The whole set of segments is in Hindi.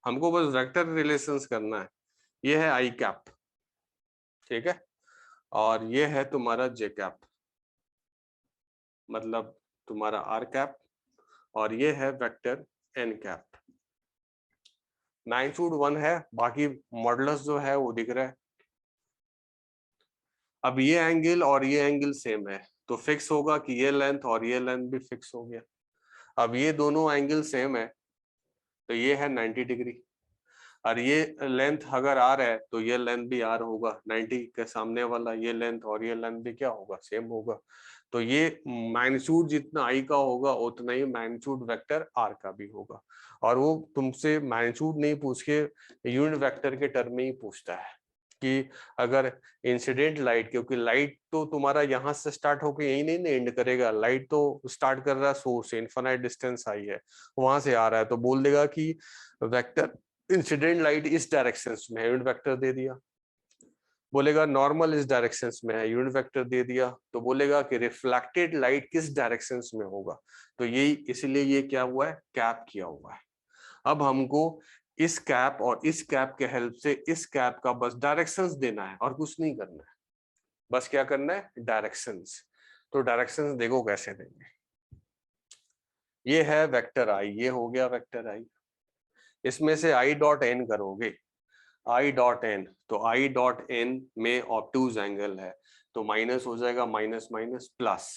हमको बस वेक्टर रिलेशंस करना है। ये है आई कैप, ठीक है, और ये है तुम्हारा जे कैप, मतलब तुम्हारा आर कैप, और ये है वेक्टर एन कैप। मैग्नीट्यूड 1 है, बाकी मॉडुलस जो है वो दिख रहा है। अब ये एंगल और ये एंगल सेम है तो फिक्स होगा कि ये लेंथ और ये लेंथ भी फिक्स हो गया। अब ये दोनों एंगल सेम है तो ये है 90 डिग्री, और ये लेंथ अगर आर है तो ये लेंथ भी आर होगा, 90 के सामने वाला ये लेंथ और ये लेंथ भी क्या होगा, सेम होगा। तो ये मैग्नीट्यूड जितना आई का होगा उतना ही मैग्नीट्यूड वेक्टर आर का भी होगा। और वो तुमसे मैग्नीट्यूड नहीं पूछ के यूनिट वेक्टर के टर्म में ही पूछता है कि अगर इंसिडेंट लाइट, क्योंकि लाइट तो तुम्हारा यहाँ से स्टार्ट होकर यही नहीं ना एंड करेगा, लाइट तो स्टार्ट कर रहा है सोर्स से, इनफाइनाइट डिस्टेंस आई है वहां से आ रहा है, तो बोल देगा कि वेक्टर इंसिडेंट लाइट इस डायरेक्शन में है, यूनिट वेक्टर दे दिया। बोलेगा नॉर्मल इस डायरेक्शन में है, यूनिट वेक्टर दे दिया। तो बोलेगा कि रिफ्लेक्टेड लाइट किस डायरेक्शन में होगा, तो ये इसलिए ये क्या हुआ है, कैप किया हुआ है। अब हमको इस कैप और इस कैप के हेल्प से इस कैप का बस डायरेक्शंस देना है और कुछ नहीं करना है, बस क्या करना है, डायरेक्शंस। तो डायरेक्शंस देखो कैसे देंगे। ये है वेक्टर आई, ये हो गया वेक्टर आई, इसमें से आई डॉट एन करोगे, आई डॉट एन, तो आई डॉट एन में ऑब्टूज एंगल है तो माइनस हो जाएगा, minus minus plus,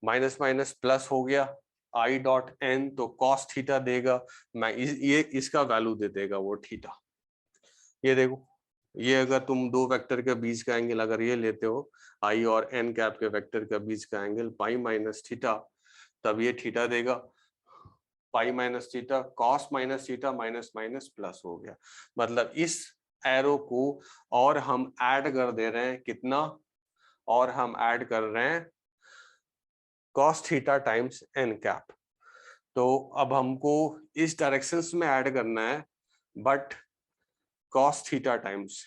minus minus plus हो गया। आई डॉट एन तो कॉस थीटा देगा, ये इसका वैल्यू दे देगा वो थीटा। ये देखो, ये अगर तुम दो वेक्टर के बीच का एंगल अगर ये लेते हो, आई और एन कैप के वेक्टर के बीच का एंगल पाई माइनस थीटा, तब ये थीटा देगा, pi minus theta, cos minus theta, minus minus plus हो गया। मतलब इस एरो को और हम ऐड कर दे रहे हैं कितना, और हम ऐड कर रहे हैं cos theta times N cap. तो अब हमको इस डायरेक्शंस में ऐड करना है, but cos theta times,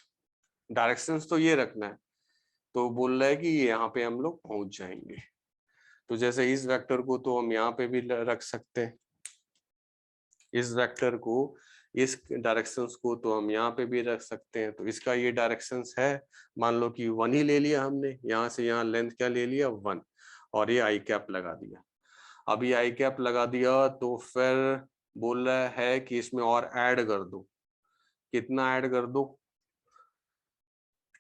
directions तो ये रखना है। तो बोल रहा है कि यहाँ पे हम लोग पहुंच जाएंगे। तो जैसे इस वेक्टर को तो हम यहाँ पे भी रख सकते हैं, इस वेक्टर को, इस डायरेक्शंस को तो हम यहाँ पे भी रख सकते हैं। तो इसका ये डायरेक्शंस है, मान लो कि 1 ही ले लिया हमने, यहाँ से यहाँ लेंथ क्या ले लिया 1, और ये आई कैप लगा दिया। अब ये आई कैप लगा दिया तो फिर बोल रहा है कि इसमें और ऐड कर दो, कितना ऐड कर दो,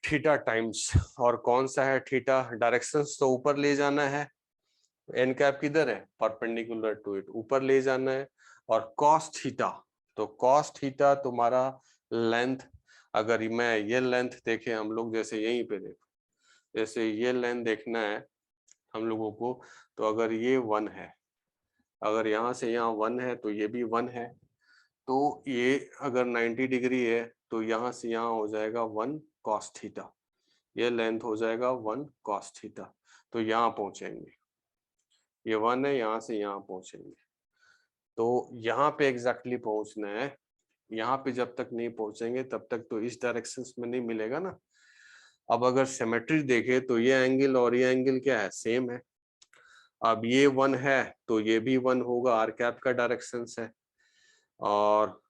थीटा टाइम्स, और कौन सा है थीटा, डायरेक्शंस तो ऊपर ले जाना है, एन कैप किधर है, परपेंडिकुलर टू इट, ऊपर ले जाना है। और कॉस थीटा, तो कॉस थीटा तुम्हारा लेंथ, अगर मैं ये लेंथ देखे हम लोग, जैसे यहीं पे देखो, जैसे ये लेंथ देखना है हम लोगों को, तो अगर ये 1 है, अगर यहाँ से यहाँ 1 है तो ये भी 1 है, तो ये अगर 90 डिग्री है तो यहाँ से यहाँ हो जाएगा 1 कॉस थीटा, ये लेंथ हो जाएगा 1 कॉस थीटा। तो यहाँ पहुंचेंगे, ये 1 है, यहाँ से यहाँ पहुंचेंगे। तो यहाँ पे एग्जैक्टली पहुंचना है, यहाँ पे जब तक नहीं पहुंचेंगे तब तक तो इस डायरेक्शन में नहीं मिलेगा ना। अब अगर सिमेट्री देखे तो ये एंगल और ये एंगल क्या है, सेम है। अब ये 1 है तो ये भी 1 होगा, आर कैप का डायरेक्शन है, और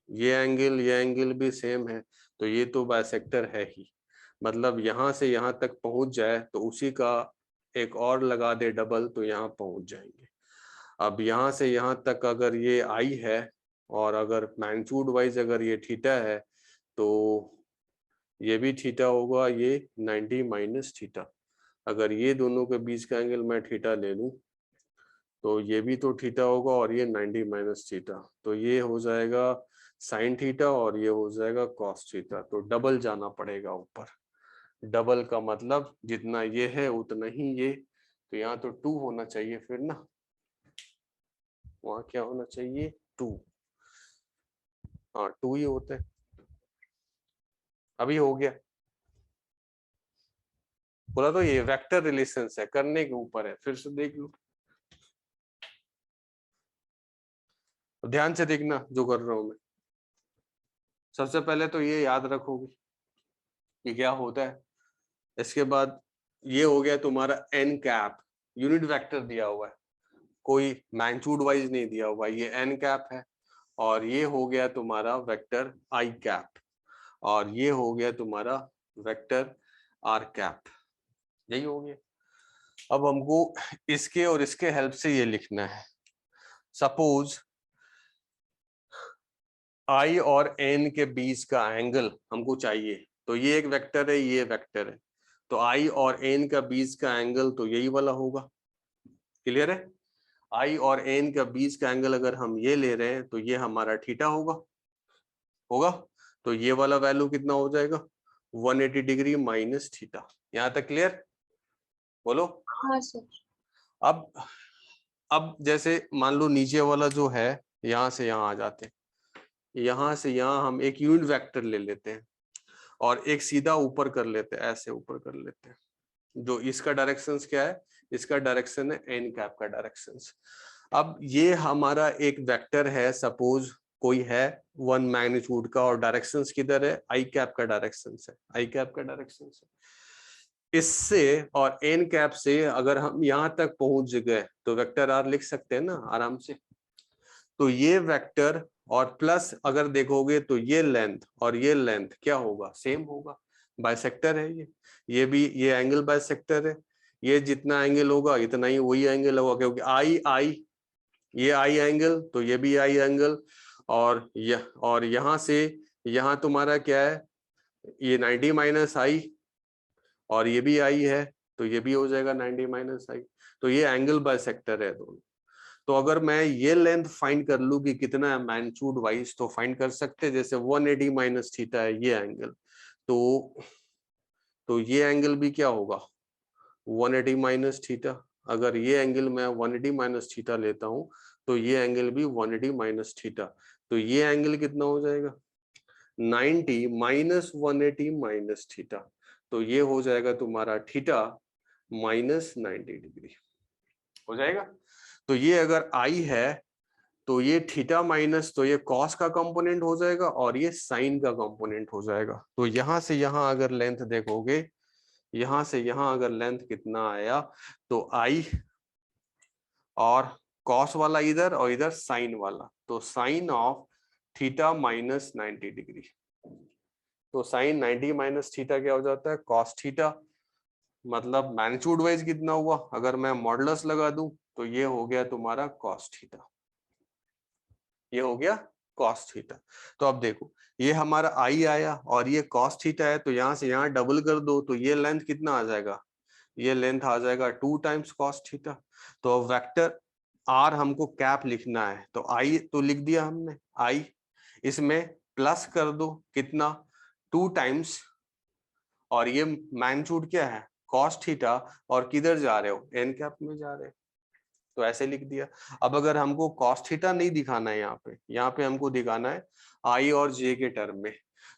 ये एंगल भी सेम है, तो ये तो बाइसेक्टर है ही। मतलब यहाँ से यहाँ तक पहुंच जाए तो उसी का एक और लगा दे डबल तो यहाँ पहुंच जाएंगे। अब यहाँ से यहाँ तक अगर ये आई है और अगर मैग्नीट्यूड वाइज अगर ये थीटा है तो ये भी थीटा होगा, ये 90 माइनस थीटा। अगर ये दोनों के बीच का एंगल मैं थीटा ले लूं तो ये भी तो थीटा होगा और ये 90 माइनस थीटा, तो ये हो जाएगा साइन थीटा और ये हो जाएगा कॉस थीटा। तो डबल जाना पड़ेगा ऊपर, डबल का मतलब जितना ये है उतना ही ये, तो यहाँ तो 2 होना चाहिए फिर ना, वहां क्या होना चाहिए 2, हाँ 2 ही होते हैं। अभी हो गया, बोला तो ये वेक्टर रिलेशंस है, करने के ऊपर है, फिर से देख लो, ध्यान से देखना जो कर रहा हूं मैं। सबसे पहले तो ये याद रखोगे कि क्या होता है। इसके बाद ये हो गया तुम्हारा एन कैप, यूनिट वेक्टर दिया हुआ है, कोई मैग्नीट्यूड वाइज नहीं दिया हुआ, ये एन कैप है। और ये हो गया तुम्हारा वेक्टर आई कैप, और ये हो गया तुम्हारा वेक्टर आर कैप, यही हो गया। अब हमको इसके और इसके हेल्प से ये लिखना है। सपोज आई और एन के बीच का एंगल हमको चाहिए, तो ये एक वेक्टर है, ये वेक्टर है, तो आई और एन का बीच का एंगल तो यही वाला होगा। क्लियर है? आई और एन का बीच का एंगल अगर हम ये ले रहे हैं तो ये हमारा थीटा होगा। तो ये वाला वैल्यू कितना हो जाएगा? 180 डिग्री माइनस थीटा। यहां तक क्लियर? बोलो। हाँ सर। अब जैसे मान लो नीचे वाला जो है, यहां से यहां आ जाते हैं, यहां से यहां हम एक यूनिट वेक्टर ले लेते हैं और एक सीधा ऊपर कर लेते हैं, ऐसे ऊपर कर लेते हैं। जो इसका डायरेक्शन क्या है? इसका डायरेक्शन है एन कैप का डायरेक्शन। अब ये हमारा एक वेक्टर है, सपोज कोई है 1 मैग्नीट्यूड का, और डायरेक्शन किधर है? आई कैप का डायरेक्शन है, आई कैप का डायरेक्शन है। इससे और एन कैप से अगर हम यहां तक पहुंच गए तो वेक्टर आर लिख सकते हैं ना आराम से। तो ये वेक्टर और प्लस अगर देखोगे तो ये लेंथ और ये लेंथ क्या होगा? सेम होगा, बाइसेक्टर है ये भी, ये एंगल बाइसेक्टर है। ये जितना एंगल होगा इतना ही वही एंगल होगा, क्योंकि आई ये आई एंगल, तो ये भी आई एंगल, और यहां से यहां तुम्हारा क्या है? ये 90 माइनस आई, और ये भी आई है, तो ये भी हो जाएगा 90 माइनस आई। तो ये एंगल बाइसेक्टर है दोनों। तो अगर मैं ये लेंथ फाइंड कर लूं कि कितना है मैग्नीट्यूड वाइज, तो फाइंड कर सकते हैं। जैसे 180 माइनस थीटा है ये एंगल, तो ये एंगल भी क्या होगा? 180 माइनस थीटा। अगर ये एंगल मैं 180 माइनस थीटा लेता हूं तो ये एंगल भी 180 माइनस थीटा। तो ये एंगल कितना हो जाएगा? 90 माइनस 180 माइनस थीटा। तो ये हो जाएगा तुम्हारा थीटा माइनस 90 डिग्री हो जाएगा। तो ये अगर आई है तो ये थीटा माइनस, तो ये कॉस का कंपोनेंट हो जाएगा और ये साइन का कंपोनेंट हो जाएगा। तो यहां से यहां अगर लेंथ देखोगे, यहां से यहां अगर लेंथ कितना आया, तो आई और कॉस वाला इधर और इधर साइन वाला, तो sine of theta minus 90 degree. तो साइन 90 माइनस थीटा क्या हो जाता है? Cos theta. मतलब मैग्नीट्यूड वाइज कितना हुआ? अगर मैं मॉडुलस लगा दूं तो ये हो गया तुम्हारा कॉस थीटा, ये हो गया कॉस थीटा। तो अब देखो ये हमारा आई आया और ये कॉस थीटा है, तो यहां से यहां डबल कर दो तो ये लेंथ कितना आ जाएगा? ये लेंथ आ जाएगा 2 टाइम्स कॉस थीटा। तो वेक्टर आर हमको कैप लिखना है, तो आई तो लिख दिया हमने आई, इसमें प्लस कर दो कितना? 2 टाइम्स, और ये मैग्नीट्यूड क्या है? कॉस थीटा, और किधर जा रहे हो? एन कैप में जा रहे हो, तो ऐसे लिख दिया। अब अगर हमको कॉस थीटा नहीं दिखाना है यहाँ पे हमको दिखाना है आई और जे के टर्म में।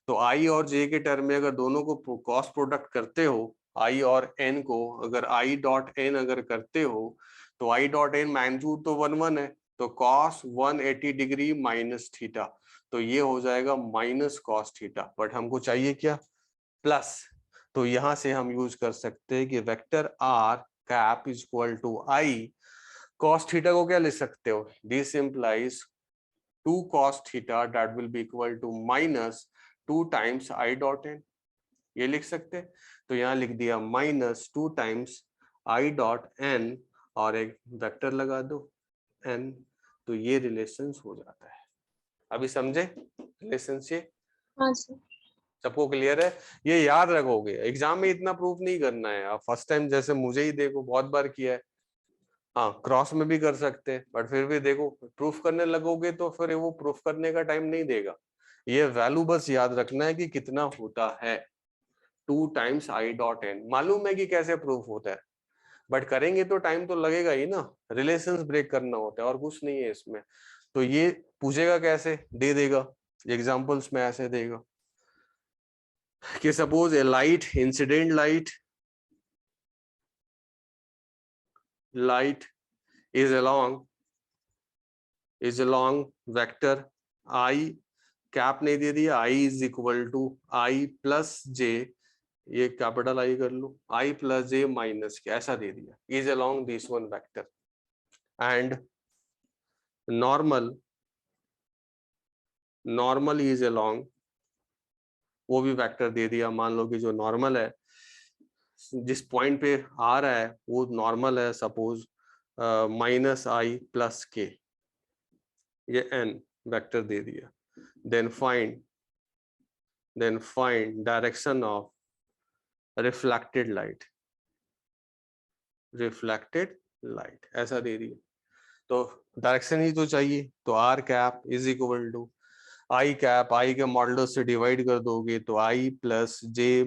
तो आई और जे के टर्म में अगर दोनों को कॉस प्रोडक्ट करते हो, आई और एन को अगर आई डॉट एन अगर करते हो, तो आई डॉट एन मैग्नीट्यूड तो 1 है, तो कॉस 180 डिग्री माइनस थीटा, तो ये हो जाएगा माइनस कॉस थीटा। बट हमको चाहिए क्या? प्लस। तो यहां से हम यूज कर सकते हैं कि vector R cap is equal to I cos theta को क्या लिख सकते हो? This implies 2 cos theta that will be equal to minus 2 times I dot N, ये लिख सकते हैं। तो यहाँ लिख दिया minus 2 times I dot N और एक वेक्टर लगा दो एन, तो ये रिलेशन हो जाता है। अभी समझे रिलेशनशिप? हाँ सर। सबको क्लियर है? ये याद रखोगे, एग्जाम में इतना प्रूफ नहीं करना है। आप फर्स्ट टाइम जैसे मुझे ही देखो बहुत बार किया है, हाँ क्रॉस में भी कर सकते हैं, बट फिर भी देखो प्रूफ करने लगोगे तो फिर वो प्रूफ करने का टाइम नहीं देगा। ये वैल्यू बस याद रखना है कि कितना होता है 2 टाइम्स आई डॉट एन। मालूम है कि कैसे प्रूफ होता है, बट करेंगे तो टाइम तो लगेगा ही ना। रिलेशंस ब्रेक करना होता है और कुछ नहीं है इसमें। तो ये पूछेगा कैसे? दे देगा एग्जांपल्स में, ऐसे देगा कि suppose a light, incident light is along vector I, cap नहीं दे दिया, I is equal to I plus J, ये कैपिटल आई कर लो, आई प्लस जे माइनस के, ऐसा दे दिया, is along this one vector and normal normal is along, वो भी वेक्टर दे दिया। मान लो कि जो नॉर्मल है, जिस पॉइंट पे आ रहा है वो नॉर्मल है, सपोज -i+k, ये n वेक्टर दे दिया। Then find direction of reflected light, ऐसा दे दिया। तो डायरेक्शन ही तो चाहिए, तो r cap is equal to I cap, I के मॉडुलस से डिवाइड कर दोगे तो i + j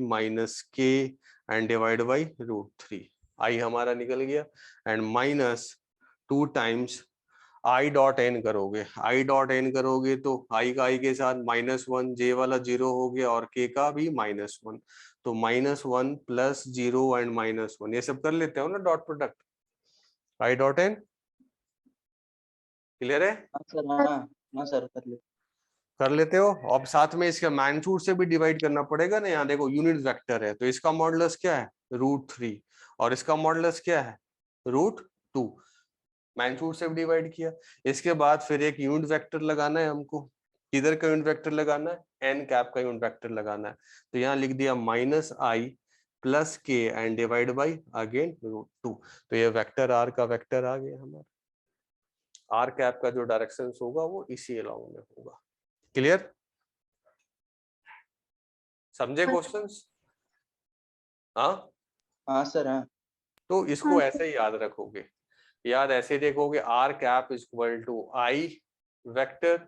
- k and divide by √3, आई हमारा निकल गया, एंड -2 टाइम्स i.n करोगे, i.n करोगे तो i का i के साथ -1, j वाला 0 हो गया और k का भी -1, तो -1 + 0 एंड -1, ये सब कर लेते हो ना डॉट प्रोडक्ट, i.n क्लियर है? हाँ सर कर लेते हो। अब साथ में इसका मैग्नीट्यूड से भी डिवाइड करना पड़ेगा ना, यहाँ देखो यूनिट वेक्टर है तो इसका मॉडुलस क्या है √3 और इसका मॉडुलस क्या है √2, मैग्नीट्यूड से भी डिवाइड किया। इसके बाद फिर एक यूनिट वेक्टर लगाना है हमको, किधर का यूनिट वेक्टर लगाना है, n कैप का यूनिट वेक्टर लगाना है, तो यहाँ लिख दिया -i + k and divide by again √2, तो ये वेक्टर r का वेक्टर आ गया हमारा। r कैप का जो डायरेक्शन होगा वो इसी अलाउंग में होगा। क्लियर? समझे क्वेश्चंस? हाँ सर हाँ। तो इसको ऐसे ही याद रखोगे, याद ऐसे देखोगे, r cap is equal to i vector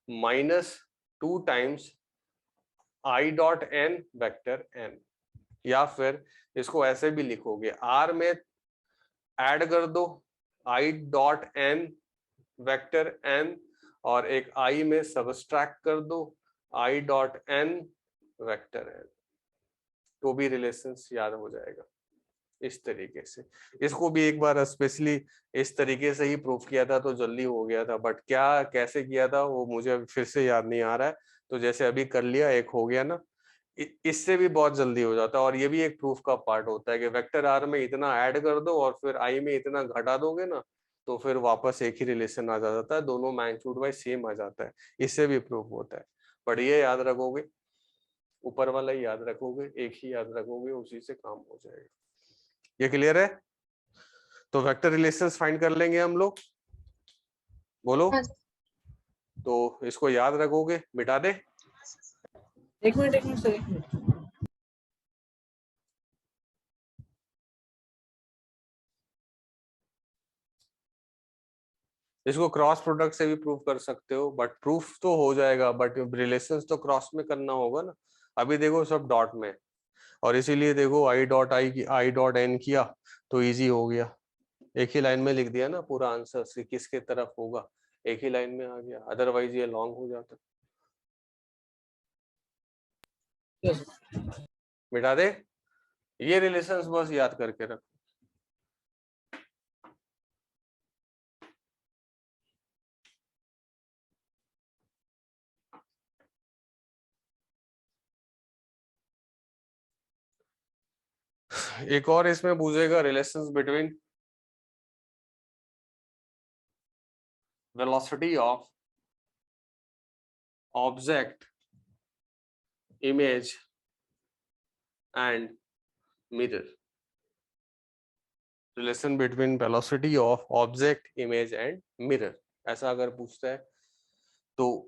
-2 times i.n vector n, या फिर इसको ऐसे भी लिखोगे, r में ऐड कर दो i.n वेक्टर n और एक i में सबट्रैक्ट कर दो i.n वेक्टर n, तो भी रिलेशंस याद हो जाएगा। इस तरीके से इसको भी एक बार स्पेशली इस तरीके से ही प्रूफ किया था तो जल्दी हो गया था, बट क्या कैसे किया था वो मुझे फिर से याद नहीं आ रहा है, तो जैसे अभी कर लिया एक हो गया ना, इससे भी बहुत जल्दी हो जाता है। और ये भी एक प्रूफ का पार्ट होता है कि वेक्टर आर में इतना ऐड कर दो और फिर आई में इतना घटा दोगे ना, तो फिर वापस एक ही रिलेशन आ जाता है, दोनों मैग्नीट्यूड वाइज सेम आ जाता है, इससे भी प्रूफ होता है। बट ये याद रखोगे, ऊपर वाला ही याद रखोगे, एक ही याद रखोगे, उसी से काम हो जाएगा। ये क्लियर है? तो वेक्टर रिलेशंस फाइंड कर लेंगे हम लोग, बोलो। तो इसको याद रखोगे, मिटा दे। एक मिनट सर, एक मिनट। इसको क्रॉस प्रोडक्ट से भी प्रूव कर सकते हो, बट प्रूफ तो हो जाएगा, बट रिलेशंस तो क्रॉस में करना होगा ना। अभी देखो सब डॉट में, और इसीलिए देखो i.n किया तो इजी हो गया, एक ही लाइन में लिख दिया ना पूरा आंसर किसके तरफ होगा, एक ही लाइन में आ गया, अदरवाइज ये लॉन्ग हो जाता। मिटा दे, ये रिलेशंस बस याद करके रखो। एक और इसमें पूछेगा relations between velocity of object, image and mirror, relation between velocity of object, image and mirror, ऐसा अगर पूछता है तो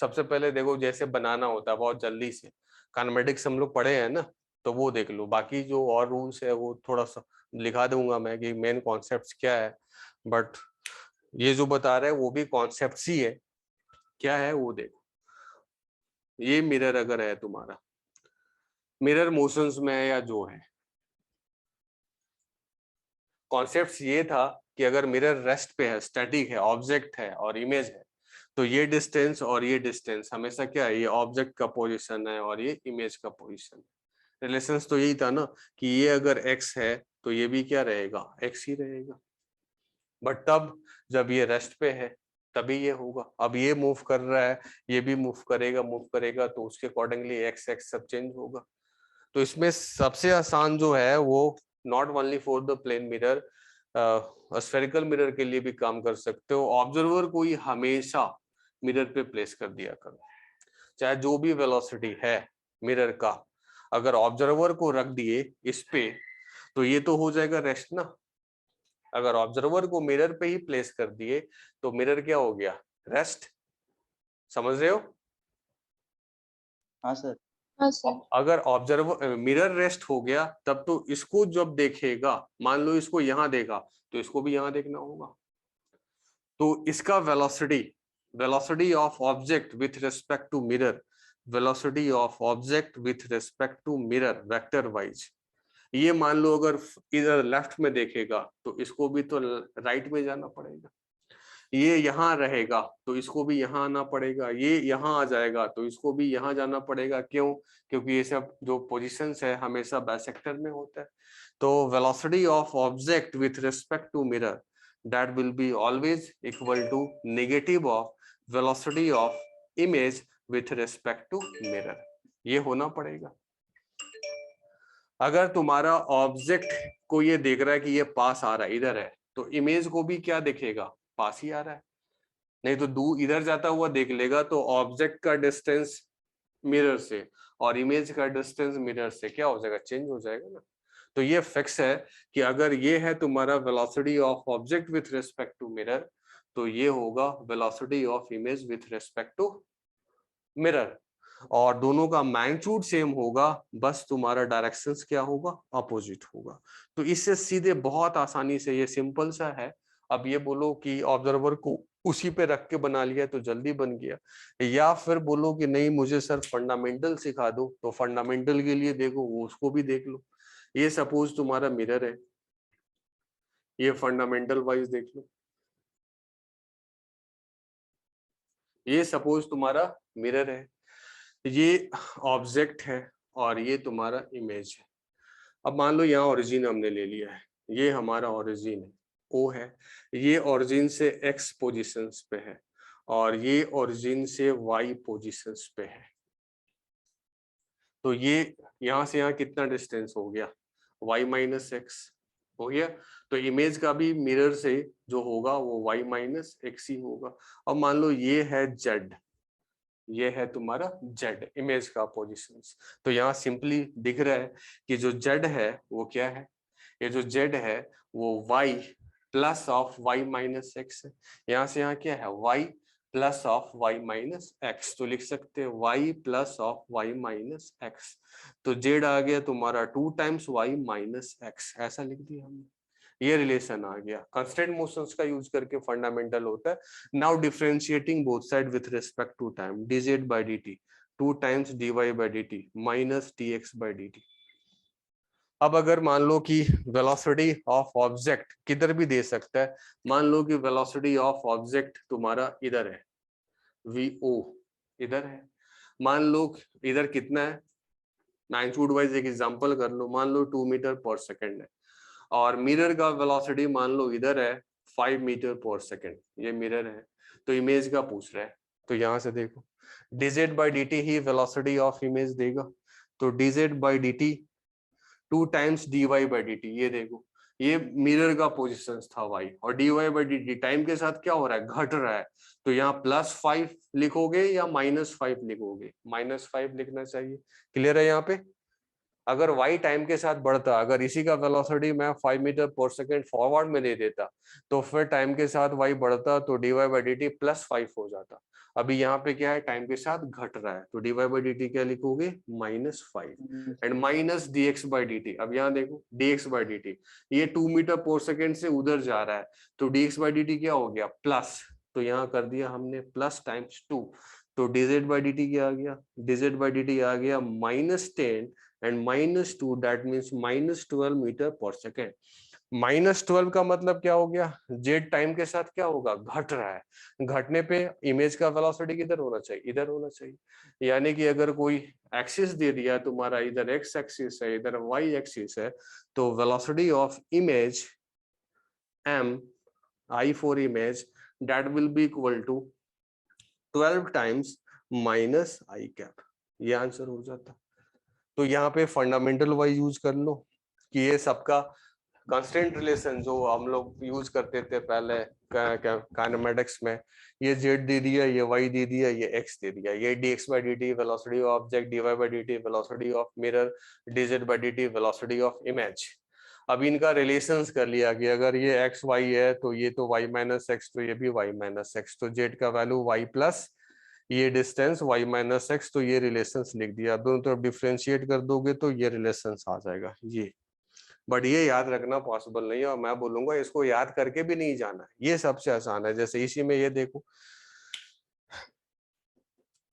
सबसे पहले देखो जैसे बनाना होता है बहुत जल्दी से, काइनेमेटिक्स हम लोग पढ़े हैं ना, तो वो देख लो, बाकी जो और रूल्स है वो थोड़ा सा लिखा दूंगा मैं कि मेन कॉन्सेप्ट्स क्या है, बट ये जो बता रहे हैं वो भी कॉन्सेप्ट्स ही है, क्या है वो देखो। ये मिरर अगर है तुम्हारा, मिरर मोशंस में है या जो है, कॉन्सेप्ट ये था कि अगर मिरर रेस्ट पे है, स्टैटिक है, ऑब्जेक्ट है और इमेज है, तो ये डिस्टेंस और ये डिस्टेंस हमेशा क्या है, ये ऑब्जेक्ट का पोजीशन है और ये इमेज का पोजीशन है। रिलेशंस तो यही था ना कि ये अगर x है तो ये भी क्या रहेगा, x ही रहेगा, बट तब जब ये रेस्ट पे है तभी ये होगा। अब ये मूव कर रहा है, ये भी मूव करेगा तो उसके अकॉर्डिंगली x x सब चेंज होगा। तो इसमें सबसे आसान जो है वो not only for the plane mirror, spherical mirror के लिए भी काम कर सकते हो। ऑब्जर्वर को ही हमेशा मिरर पे प्लेस कर दिया करो, चाहे जो भी वेलोसिटी है मिरर का, अगर ऑब्जर्वर को रख दिए इस पे तो ये तो हो जाएगा रेस्ट ना। अगर ऑब्जर्वर को मिरर पे ही प्लेस कर दिए तो मिरर क्या हो गया, रेस्ट। समझ रहे हो? हाँ सर। हाँ सर। अगर ऑब्जर्वर मिरर रेस्ट हो गया तब तो इसको जब देखेगा, मान लो इसको यहां देखा तो इसको भी यहां देखना होगा। तो इसका velocity of object with respect to mirror, velocity of object with respect to mirror vector wise, ये मान लो अगर इधर लेफ्ट में देखेगा तो इसको भी तो राइट में जाना पड़ेगा। ये यहाँ रहेगा तो इसको भी यहाँ आना पड़ेगा, ये यहाँ आ जाएगा तो इसको भी यहाँ जाना पड़ेगा। क्यों? क्योंकि ये सब जो पोजीशंस है हमेशा बाइसेक्टर में होता है। तो velocity of object with respect to mirror that will be always equal to negative of velocity of image with respect to mirror। ये होना पड़ेगा। अगर तुम्हारा ऑब्जेक्ट को ये देख रहा है कि ये पास आ रहा है, इधर है, तो इमेज को भी क्या दिखेगा, पास ही आ रहा है। नहीं तो दूर इधर जाता हुआ देख लेगा तो ऑब्जेक्ट का डिस्टेंस मिरर से और इमेज का डिस्टेंस मिरर से क्या हो जाएगा, चेंज हो जाएगा ना। तो ये फिक्स है कि अगर ये है तुम्हारा velocity of object with respect to mirror तो ये होगा velocity of image with respect to mirror, और दोनों का मैग्नीट्यूड सेम होगा, बस तुम्हारा डायरेक्शंस क्या होगा, अपोजिट होगा। तो इससे सीधे बहुत आसानी से, ये सिंपल सा है। अब ये बोलो कि ऑब्जर्वर को उसी पे रख के बना लिया तो जल्दी बन गया, या फिर बोलो कि नहीं मुझे सर फंडामेंटल सिखा दो, तो फंडामेंटल के लिए देखो वो उसको भी देख लो। ये सपोज तुम्हारा मिरर है, ये फंडामेंटल वाइज देख लो, ये सपोज तुम्हारा मिरर है, ये ऑब्जेक्ट है और ये तुम्हारा इमेज है। अब मान लो यहाँ ओरिजिन हमने ले लिया है, ये हमारा ओरिजिन है, ओ है, ये ओरिजिन से एक्स पोजीशंस पे है और ये ओरिजिन से वाई पोजीशंस पे है। तो ये यहाँ से यहाँ कितना डिस्टेंस हो गया, y माइनस एक्स हो गया। तो इमेज का भी मिरर से जो होगा वो y माइनस एक्स ही होगा। अब मान लो ये है z, ये है तुम्हारा z इमेज का पोजीशंस। तो यहाँ सिंपली दिख रहा है कि जो z है वो क्या है, ये जो z है वो y plus of y minus x है। यहाँ से यहाँ क्या है, y plus of y minus x, तो लिख सकते हैं y plus of y minus x. तो z आ गया तुम्हारा 2 टाइम्स y माइनस एक्स, ऐसा लिख दिया हमने। ये रिलेशन आ गया। कांस्टेंट मोशंस का यूज करके फंडामेंटल होता है। Now differentiating both side with respect to time, dz by dt 2 times dy by dt minus dx by dt। अब अगर मान लो कि वेलोसिटी ऑफ ऑब्जेक्ट किधर भी दे सकता है, मान लो कि वेलोसिटी ऑफ ऑब्जेक्ट तुम्हारा इधर है, vo इधर है, मान लो इधर कितना है, मैग्नीट्यूड वाइज एक एग्जांपल कर लो, मान लो 2 मीटर पर सेकंड है और मिरर का वेलोसिटी मान लो इधर है 5 मीटर पर सेकंड, ये मिरर है। तो इमेज का पूछ रहा है, तो यहां से देखो dz by dt he velocity of image देगा। तो dz by dt 2 times dy by dt, ये देखो ये मिरर का पोजीशन था y, और dy by dt टाइम के साथ क्या हो रहा है, घट रहा है। तो यहाँ +5 लिखोगे या -5 लिखोगे, -5 लिखना चाहिए। क्लियर है यहाँ पे? अगर y टाइम के साथ बढ़ता, अगर इसी का वेलोसिटी मैं 5 मीटर पर सेकंड फॉरवर्ड में दे देता तो फिर टाइम के साथ y बढ़ता तो dy by dt +5 हो जाता। अभी यहाँ पे क्या है, टाइम के साथ घट रहा है, तो dy by dt क्या लिखोगे, -5 and minus dx by dt। अब यहाँ देखो dx by dt, ये 2 मीटर पर सेकंड से उधर जा रहा है तो dx by dt क्या हो गया, प्लस, तो यहाँ कर दिया हमने प्लस टाइम्स 2। तो dz by dt क्या आ गया, dz by dt आ गया -10 एंड -2, दैट मीन्स -12 मीटर पर सेकेंड। -12 का मतलब क्या हो गया, जेड टाइम के साथ क्या होगा, घट रहा है। घटने पे इमेज का वेलोसिटी किधर होना चाहिए, इधर होना चाहिए। यानी कि अगर कोई एक्सिस दे दिया है तुम्हारा, इधर एक्स एक्सिस है इधर वाई एक्सिस है, तो velocity of image m I for image that will be equal to 12 times minus I cap. ये आंसर हो जाता। तो यहाँ पे फंडामेंटल वाइज यूज कर लो कि ये सबका कांस्टेंट रिलेशन जो हम लोग यूज करते थे पहले काइनेमेटिक्स में, ये z दे दिया, ये y दे दिया, ये x दे दिया, ये dx by dt velocity of object, dy by dt velocity of mirror, dz by dt velocity of image. अब इनका रिलेशंस कर लिया कि अगर ये x y है तो ये तो y माइनस एक्स, तो ये भी y माइनस एक्स, तो z का वैल्यू y प्लस ये डिस्टेंस y माइनस एक्स, तो ये रिलेशंस लिख दिया। दोनों तरफ डिफरेंशिएट कर दोगे तो ये रिलेशंस आ जाएगा ये। बट ये याद रखना पॉसिबल नहीं है, और मैं बोलूंगा इसको याद करके भी नहीं जाना है, ये सबसे आसान है। जैसे इसी में ये देखो,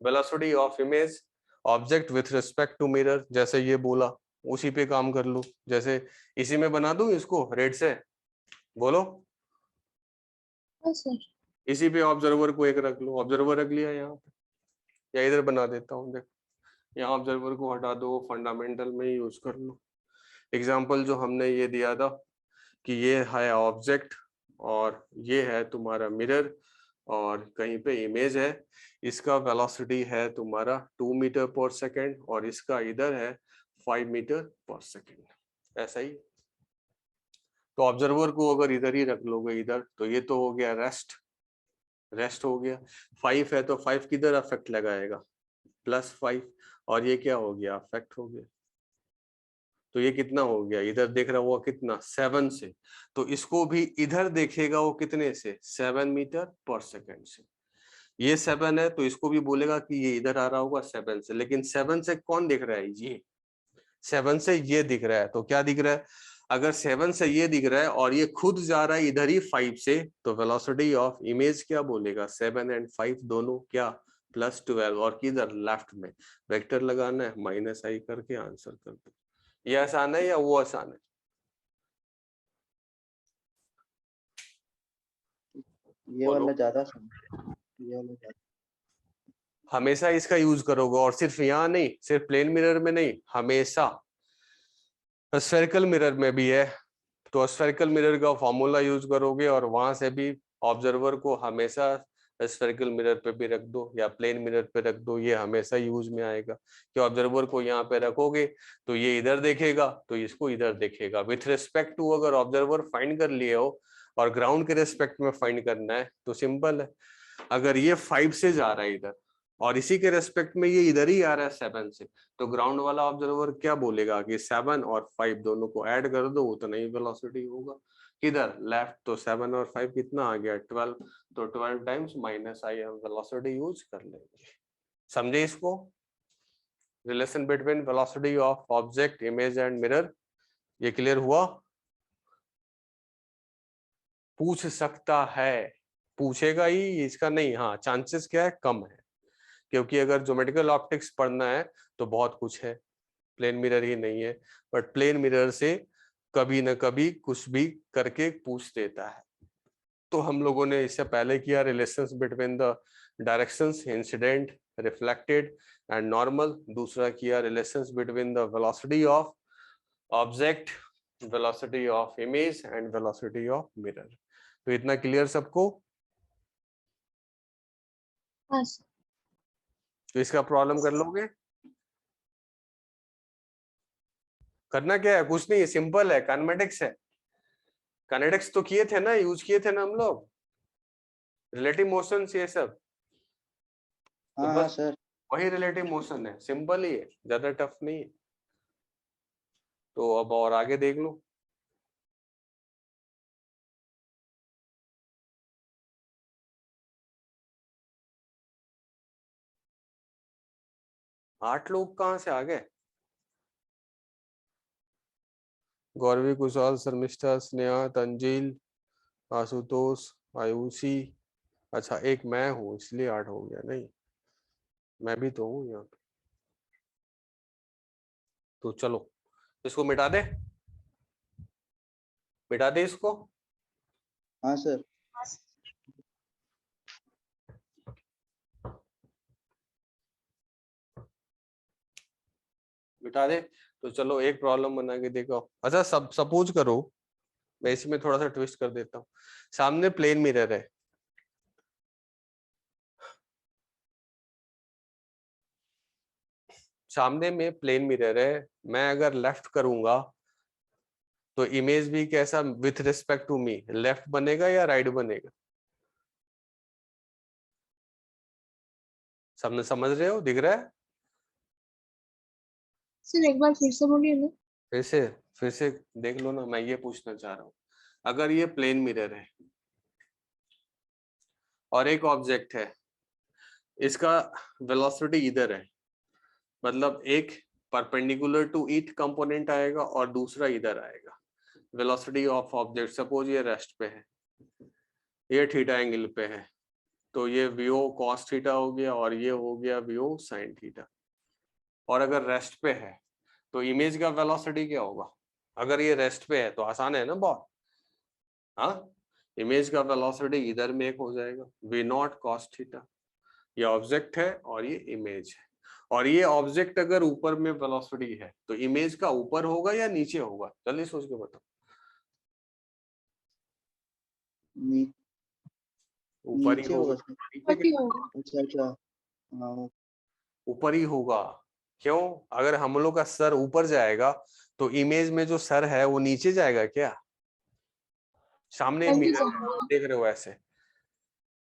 velocity of image object with respect to mirror, जैसे ये बोला उसी पे काम कर लो। जैसे इसी में बना दूं इसको रेड से, बोलो इसी पे ऑब्जर्वर को एक रख लो, ऑब्जर्वर रख लिया यहाँ पे, या इधर बना देता हूँ, देखो यहाँ ऑब्जर्वर को हटा दो, फंडामेंटल में यूज कर लो। एग्जाम्पल जो हमने ये दिया था कि ये है ऑब्जेक्ट और ये है तुम्हारा मिरर और कहीं पे इमेज है, इसका वेलोसिटी है तुम्हारा 2 मीटर पर सेकेंड और इसका इधर है 5 मीटर पर सेकेंड, ऐसा ही। तो ऑब्जर्वर को अगर इधर ही रख लोगे इधर, तो ये तो हो गया रेस्ट हो गया। 5 है तो 5 किधर अफेक्ट लगाएगा, +5, और ये क्या हो गया, अफेक्ट हो गया। तो ये कितना हो गया, इधर देख रहा हुआ कितना, 7 से, तो इसको भी इधर देखेगा वो कितने से, 7 मीटर पर सेकेंड से। ये 7 है तो इसको भी बोलेगा कि ये इधर आ रहा होगा 7 से, लेकिन 7 से कौन दिख रहा है, ये 7 से ये दिख रहा है। तो क्या दिख रहा है, अगर 7 से ये दिख रहा है और ये खुद जा रहा है इधर ही 5 से, तो वेलोसिटी ऑफ इमेज क्या बोलेगा, 7 और 5 दोनों क्या, +12, और किधर लेफ्ट में वेक्टर लगाना है, -i करके आंसर कर दो। ये आसान है या वो आसान है, ये वाला ज्यादा ये वाला ज्यादा। हमेशा इसका यूज करोगे, और सिर्फ यहाँ नहीं, सिर्फ प्लेन मिरर में नहीं, हमेशा स्फेरिकल मिरर में भी है। तो स्फेरिकल मिरर का फॉर्मूला यूज करोगे और वहां से भी ऑब्जर्वर को हमेशा स्फेरिकल मिरर पे भी रख दो या प्लेन मिरर पे रख दो, ये हमेशा यूज में आएगा। कि ऑब्जर्वर को यहाँ पे रखोगे तो ये इधर देखेगा तो इसको इधर देखेगा। विथ रिस्पेक्ट टू अगर ऑब्जर्वर फाइंड कर लिए हो और ग्राउंड के रिस्पेक्ट में फाइंड करना है तो सिंपल है, अगर ये 5 से जा रहा है इधर और इसी के रेस्पेक्ट में ये इधर ही आ रहा है 7 से, तो ग्राउंड वाला ऑब्जर्वर क्या बोलेगा कि 7 और 5 दोनों को ऐड कर दो, उतना ही वेलोसिटी होगा। किधर लेफ्ट, तो 7 और 5 कितना आ गया, 12, तो 12 टाइम्स -i हम वेलोसिटी यूज कर लेंगे। समझे इसको, relation between velocity of object, image and mirror, ये क्लियर हुआ। पूछ सकता है, पूछेगा ही, इसका नहीं, हाँ चांसेस क्या है, कम है, क्योंकि अगर ज्योमेट्रिकल ऑप्टिक्स पढ़ना है तो बहुत कुछ है, प्लेन मिरर ही नहीं है। बट प्लेन मिरर से कभी न कभी कुछ भी करके पूछ देता है। तो हम लोगों ने इससे पहले किया relations between the directions, incident, reflected and normal. दूसरा किया relations between the velocity of object, velocity of image and velocity of mirror. तो इतना क्लियर सबको। तो इसका प्रॉब्लम कर लोगे, करना क्या है, कुछ नहीं, सिंपल है, काइनेमेटिक्स है। काइनेटिक्स तो किए थे ना, यूज किए थे ना हम लोग, रिलेटिव मोशन ये सब, तो हाँ बस सर। वही रिलेटिव मोशन है, सिंपल ही है, ज्यादा टफ नहीं है। तो अब और आगे देख लो। आठ लोग कहाँ से आ गए, गौरवी, कुशाल, शर्मिष्ठा, स्नेहा, तंजील, आशुतोष, आयुषी। अच्छा एक मैं हूँ इसलिए 8 हो गया, नहीं मैं भी तो हूँ यहाँ पे। तो चलो इसको मिटा दे, मिटा दे इसको। हाँ सर। मिटा दे। तो चलो एक प्रॉब्लम बना के देखो। अच्छा सब सपोज करो, मैं इसमें थोड़ा सा ट्विस्ट कर देता हूँ। सामने प्लेन मिरर है, सामने में प्लेन मिरर है, मैं अगर लेफ्ट करूंगा तो इमेज भी कैसा, with respect to me left बनेगा या राइट बनेगा, सबने समझ रहे हो, दिख रहा है? सर एक बार फिर से बोलिए ना। फिर से देख लो ना। मैं ये पूछना चाह रहा हूँ, अगर ये प्लेन मिरर है और एक ऑब्जेक्ट है, इसका वेलोसिटी इधर है, मतलब एक परपेंडिकुलर टू ईच कंपोनेंट आएगा और दूसरा इधर आएगा। वेलोसिटी ऑफ ऑब्जेक्ट, सपोज ये रेस्ट पे है, ये थीटा एंगल पे है, तो ये वीओ कॉस थीटा हो गया और ये हो गया वीओ साइन थीटा। और अगर रेस्ट पे है तो इमेज का वेलोसिटी क्या होगा? अगर ये रेस्ट पे है तो आसान है ना बहुत। हाँ, इमेज का वेलोसिटी इधर में एक हो जाएगा, वी नॉट कॉस थीटा। ये ऑब्जेक्ट है और ये इमेज है, और ये ऑब्जेक्ट अगर ऊपर में वेलोसिटी है तो इमेज का ऊपर होगा या नीचे होगा? जल्दी सोच के बताओ। ऊपर ही नीचे होगा। होगा। अच्छा अच्छा, हाँ। ऊपर ही होगा। क्यों? अगर हम लोग का सर ऊपर जाएगा तो इमेज में जो सर है वो नीचे जाएगा क्या? सामने मिरर देख रहे हो, ऐसे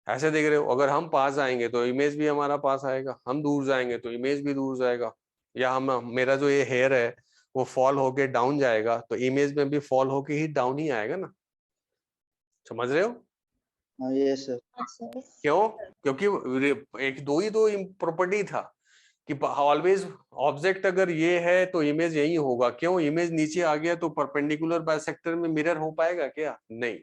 ऐसे देख रहे हो। अगर हम पास आएंगे तो इमेज भी हमारा पास आएगा, हम दूर जाएंगे तो इमेज भी दूर जाएगा। या हम, मेरा जो ये हेयर है वो फॉल होके डाउन जाएगा तो इमेज में भी फॉल होके ही डाउन ही आएगा ना। समझ रहे हो? हाँ ये सर। क्यों? क्योंकि एक दो ही तो प्रॉपर्टी था कि ऑलवेज ऑब्जेक्ट अगर ये है तो इमेज यही होगा। क्यों? इमेज नीचे आ गया तो परपेंडिकुलर बाइसेक्टर में मिरर हो पाएगा क्या? नहीं।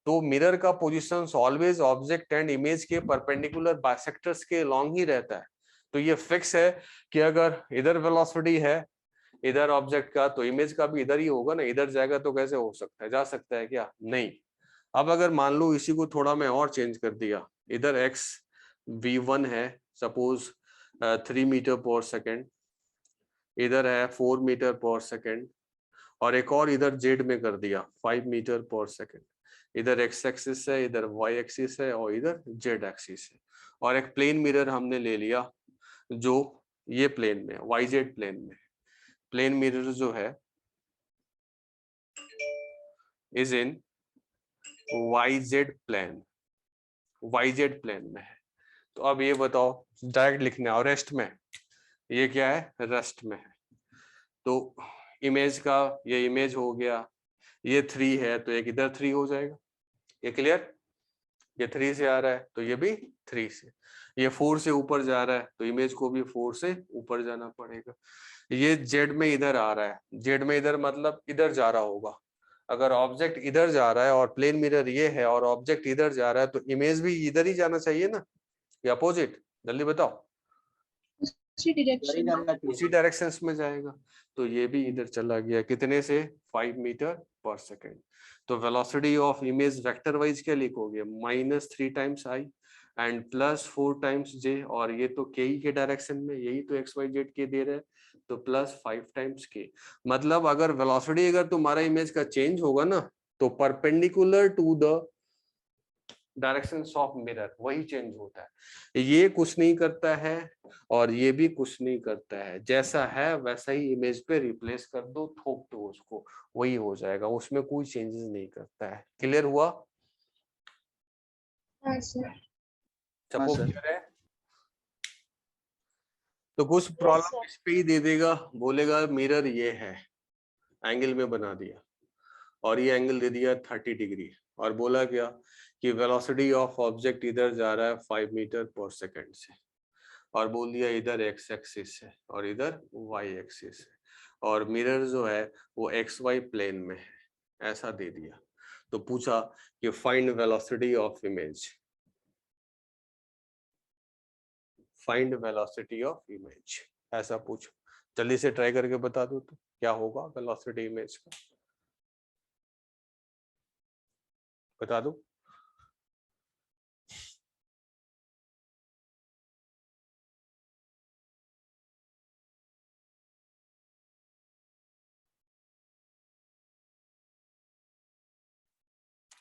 तो मिरर का position always object and image के परपेंडिकुलर बाइसेक्टर्स के अलोंग ही रहता है। तो ये फिक्स है कि अगर इधर वेलोसिटी है इधर ऑब्जेक्ट का तो इमेज का भी इधर ही होगा ना। इधर जाएगा तो कैसे हो सकता है? जा सकता है क्या? नहीं। अब अगर मान लो इसी को थोड़ा मैं और चेंज कर दिया, इधर x v1 है सपोज 3 मीटर पर सेकेंड, इधर है 4 मीटर पर सेकेंड, और एक और इधर z में कर दिया 5 मीटर पर सेकेंड। इधर x एक्सिस है, इधर y एक्सिस है और इधर z एक्सिस है। और एक प्लेन मिरर हमने ले लिया जो ये प्लेन में yz प्लेन में। प्लेन मिरर जो है is in yz plane, yz plane में है। तो अब ये बताओ, डायरेक्ट लिखना और रेस्ट में, ये क्या है? रेस्ट में है। तो इमेज का ये इमेज हो गया, ये 3 है तो एक इधर 3 हो जाएगा। ये क्लियर? ये 3 से आ रहा है तो ये भी 3 से। ये 4 से ऊपर जा रहा है तो इमेज को भी 4 से ऊपर जाना पड़ेगा। ये जेड में इधर आ रहा है, जेड में इधर मतलब इधर जा रहा होगा। अगर ऑब्जेक्ट इधर जा रहा है और प्लेन मिरर ये है और ऑब्जेक्ट इधर जा रहा है तो इमेज भी इधर ही जाना चाहिए ना, या अपोजिट? जल्दी बताओ। उसी डायरेक्शन में जाएगा। तो ये भी इधर चला गया, कितने से? 5 मीटर पर सेकेंड। तो velocity of image vector wise क्या लिखोगे? -3 times i and +4 times j, और ये तो के के डायरेक्शन में, यही तो एक्स वाई जेड के दे रहे हैं, तो +5 टाइम्स k। मतलब अगर वेलोसिटी अगर तुम्हारा इमेज का चेंज होगा ना तो perpendicular to the direction of mirror वही चेंज होता है। ये कुछ नहीं करता है और ये भी कुछ नहीं करता है, जैसा है वैसा ही इमेज पे रिप्लेस कर दो, थोप दो उसको, वही हो जाएगा, उसमें कोई चेंजेस नहीं करता है। क्लियर हुआ? सपोज क्लियर है? तो कुछ प्रॉब्लम इस पे ही दे देगा, बोलेगा मिरर ये है, एंगल में बना दिया और ये एंगल दे दिया 30 डिग्री, और बोला क्या कि वेलोसिटी ऑफ ऑब्जेक्ट इधर जा रहा है 5 मीटर पर सेकेंड से, और बोल दिया इधर x एक्सिस है और इधर y एक्सिस है, और मिरर जो है वो xy प्लेन में है, ऐसा दे दिया। तो पूछा कि find velocity of image, find velocity of image, ऐसा पूछो। जल्दी से ट्राई करके बता दो तो क्या होगा वेलोसिटी इमेज का, बता दो।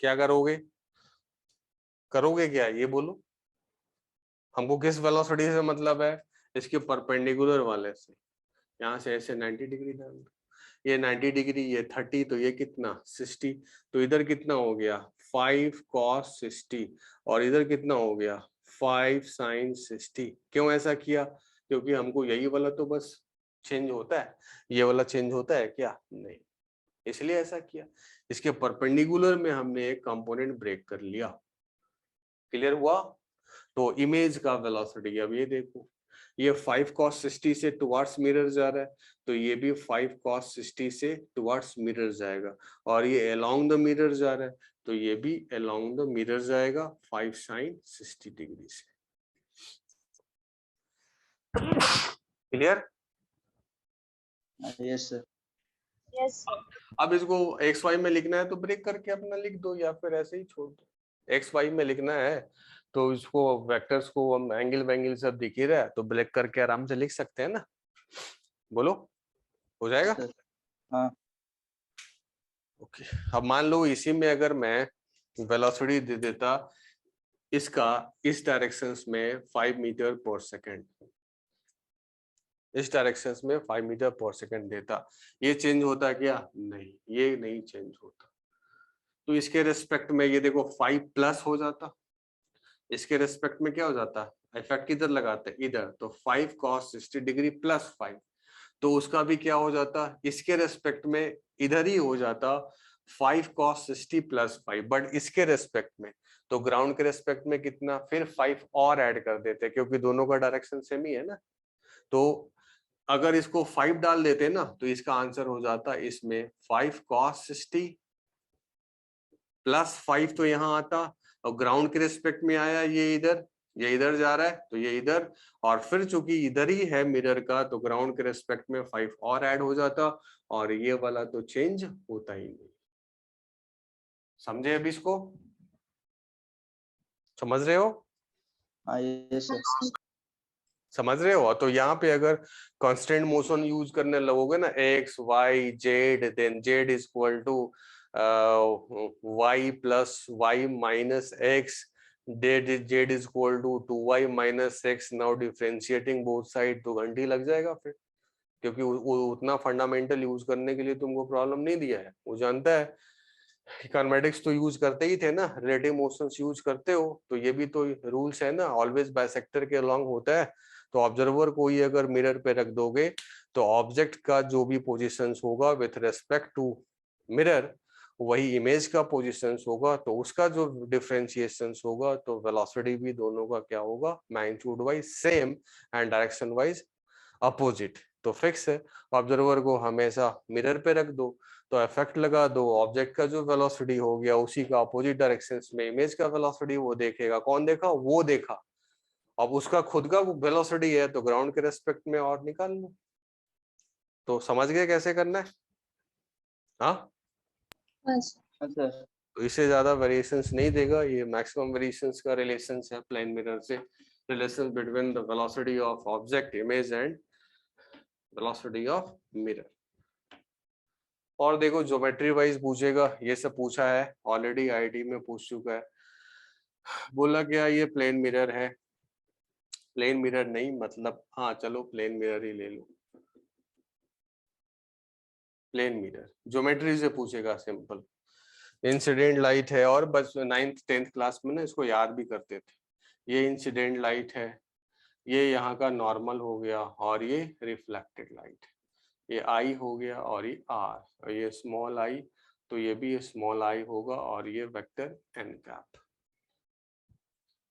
क्या करोगे? करोगे क्या ये बोलो? हमको किस वेलोसिटी से मतलब है? इसके परपेंडिकुलर वाले से, यहाँ से ऐसे 90 डिग्री डाल दो, ये 90 डिग्री, ये 30, तो ये कितना 60, तो इधर कितना हो गया 5 cos 60, और इधर कितना हो गया 5 sin 60। क्यों ऐसा किया? क्योंकि हमको यही वाला तो बस चेंज होता है, ये वाला चेंज होता है क्या? नहीं, इसलिए ऐसा किया। इसके परपेंडिकुलर में हमने एक कंपोनेंट ब्रेक कर लिया। क्लियर हुआ? तो इमेज का वेलोसिटी, अब ये देखो, ये 5 cos 60 से टुवर्ड्स मिरर जा रहा है, तो ये भी 5 cos 60 से टुवर्ड्स मिरर जाएगा, और ये अलोंग द मिरर जा रहा है, तो ये भी अलोंग द मिरर जाएगा 5 sin 60 डिग्री से। Clear? Yes sir. Yes sir. अब इसको एक्स वाई में लिखना है तो ब्रेक करके अपना लिख दो, या फिर ऐसे ही छोड़ दो। एक्स वाई में लिखना है तो इसको वेक्टर्स को हम एंगल वैंगल सब दिख ही रहा है, तो ब्रेक करके आराम से लिख सकते हैं ना। बोलो, हो जाएगा? सर हाँ। ओके। अब मान लो इसी में अगर मैं वेलोसिटी दे देता इसका इस डायरेक्शन में 5 मीटर पर सेकेंड, इस डायरेक्शन में 5 मीटर पर सेकेंड देता, ये चेंज होता क्या? नहीं, ये नहीं चेंज होता। तो इसके रेस्पेक्ट में ये देखो 5 प्लस हो जाता, इसके रेस्पेक्ट में क्या हो जाता? इफेक्ट किधर लगाते? इधर, तो 5 cos 60 डिग्री प्लस 5, तो उसका भी क्या हो जाता? इसके रेस्पेक्ट में इधर ही हो जाता 5 cos 60 प्लस 5, बट इसके रेस्पेक्ट में, तो ग्राउंड के रेस्पेक्ट में कितना? फिर 5 और ऐड कर देते, क्योंकि दोनों का डायरेक्शन सेम ही है ना। तो अगर इसको 5 डाल देते ना, तो इसका आंसर हो जाता इसमें 5 cos 60 प्लस 5, तो यहाँ आता, और ग्राउंड के रेस्पेक्ट में आया ये इधर जा रहा है, तो ये इधर, और फिर चूंकि इधर ही है मिरर का, तो ग्राउंड के रेस्पेक्ट में 5 और ऐड हो जाता, और ये वाला तो चेंज होता ही नहीं। समझे अभी इसको? समझ रहे हो? हाँ यस सर। समझ रहे हो? तो यहाँ पे अगर कांस्टेंट मोशन यूज करने लगोगे ना, X Y Z, then Z is equal to y plus y minus X, Z is equal to 2y minus X, now differentiating both side, तो घंटी लग जाएगा फिर, क्योंकि उतना फंडामेंटल यूज करने के लिए तुमको प्रॉब्लम नहीं दिया है। वो जानता है इकोनॉमेटिक्स तो यूज करते ही थे ना, रिलेटिव मोशंस यूज करते हो, तो ये भी तो रूल्स है ना, ऑलवेज बाइसेक्टर के अलोंग होता है। तो ऑब्जर्वर को ही अगर मिरर पे रख दोगे, तो ऑब्जेक्ट का जो भी पोजीशंस होगा विथ रेस्पेक्ट टू मिरर, वही इमेज का पोजीशंस होगा, तो उसका जो डिफरेंशिएशंस होगा, तो वेलोसिटी भी दोनों का क्या होगा? Magnitude wise same and direction wise opposite. तो फिक्स है, ऑब्जर्वर को हमेशा मिरर पे रख दो, तो इफेक्ट लगा दो, ऑब्जेक्ट का जो वेलोसिटी हो गया उसी का अपोजिट डायरेक्शंस में इमेज का वेलोसिटी वो देखेगा। कौन देखा? वो देखा। अब उसका खुद का वेलोसिटी है, तो ग्राउंड के रेस्पेक्ट में और निकाल लो। तो समझ गए कैसे करना है? हाँ, बस हाँ सर। तो इससे ज्यादा वेरिएशंस नहीं देगा, ये मैक्सिमम वेरिएशंस का रिलेशन है प्लेन मिरर से, relation between the velocity of object image and velocity of mirror. और देखो ज्योमेट्री वाइज पूछेगा, ये सब पूछा है ऑलरेडी, आईआईटी में पूछ चुका है। बोला क्या ये प्लेन मिरर है? प्लेन मिरर नहीं, मतलब हाँ चलो प्लेन मिरर ही ले लो। प्लेन मिरर ज्योमेट्री से पूछेगा, सिंपल इंसिडेंट लाइट है, और बस 9th 10th क्लास में ना इसको याद भी करते थे। ये इंसिडेंट लाइट है, ये यहाँ का नॉर्मल हो गया, और ये रिफ्लेक्टेड लाइट, ये आई हो गया, और ये आर, और ये स्मॉल आई, तो ये भी स्मॉल आई होगा, और ये वेक्टर एन कैप।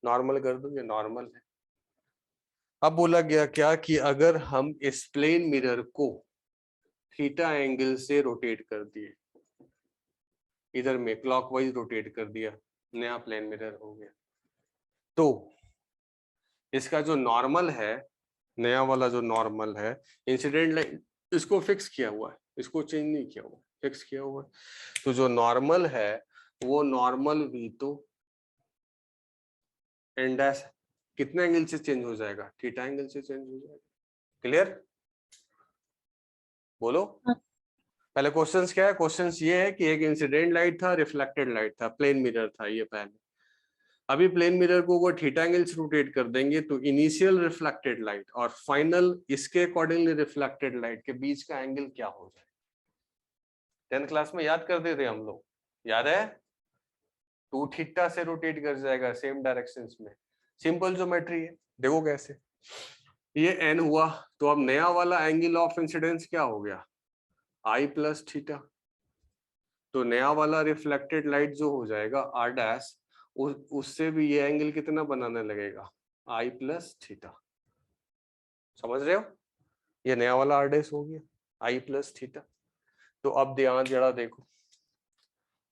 नॉर्मल कर दो, ये नॉर्मल है। अब बोला गया क्या कि अगर हम इस प्लेन मिरर को थीटा एंगल से रोटेट कर दिए, इधर में क्लॉकवाइज रोटेट कर दिया, नया प्लेन मिरर हो गया, तो इसका जो नॉर्मल है, नया वाला जो नॉर्मल है, इंसिडेंट लाइन इसको फिक्स किया हुआ है, इसको चेंज नहीं किया हुआ, फिक्स किया हुआ है। तो जो नॉर्मल है वो नॉर्मल वी तो एन डैश कितने एंगल से चेंज हो जाएगा? थीटा एंगल से चेंज हो जाएगा। क्लियर? बोलो। हाँ। पहले क्वेश्चंस क्या है? क्वेश्चंस ये है कि एक इंसिडेंट लाइट था, रिफ्लेक्टेड लाइट था, प्लेन मिरर था ये पहले। अभी प्लेन मिरर को वो थीटा एंगल से रोटेट कर देंगे, तो इनिशियल रिफ्लेक्टेड लाइट और फाइनल इसके अकॉर्डिंगली रिफ्लेक्टेड लाइट के बीच का एंगल क्या हो जाए? 10th क्लास में याद करते थे हम लोग, याद है? 2 थीटा से रोटेट कर जाएगा सेम डायरेक्शंस में, सिंपल ज्योमेट्री है। देखो कैसे, ये n हुआ तो अब नया वाला एंगल ऑफ इंसिडेंस क्या हो गया, I प्लस थीटा। तो नया वाला रिफ्लेक्टेड लाइट जो हो जाएगा r डैश, उससे भी ये एंगल कितना बनाने लगेगा, I प्लस थीटा। समझ रहे हो, ये नया वाला r डैश हो गया I प्लस थीटा। तो अब ध्यान जरा देखो,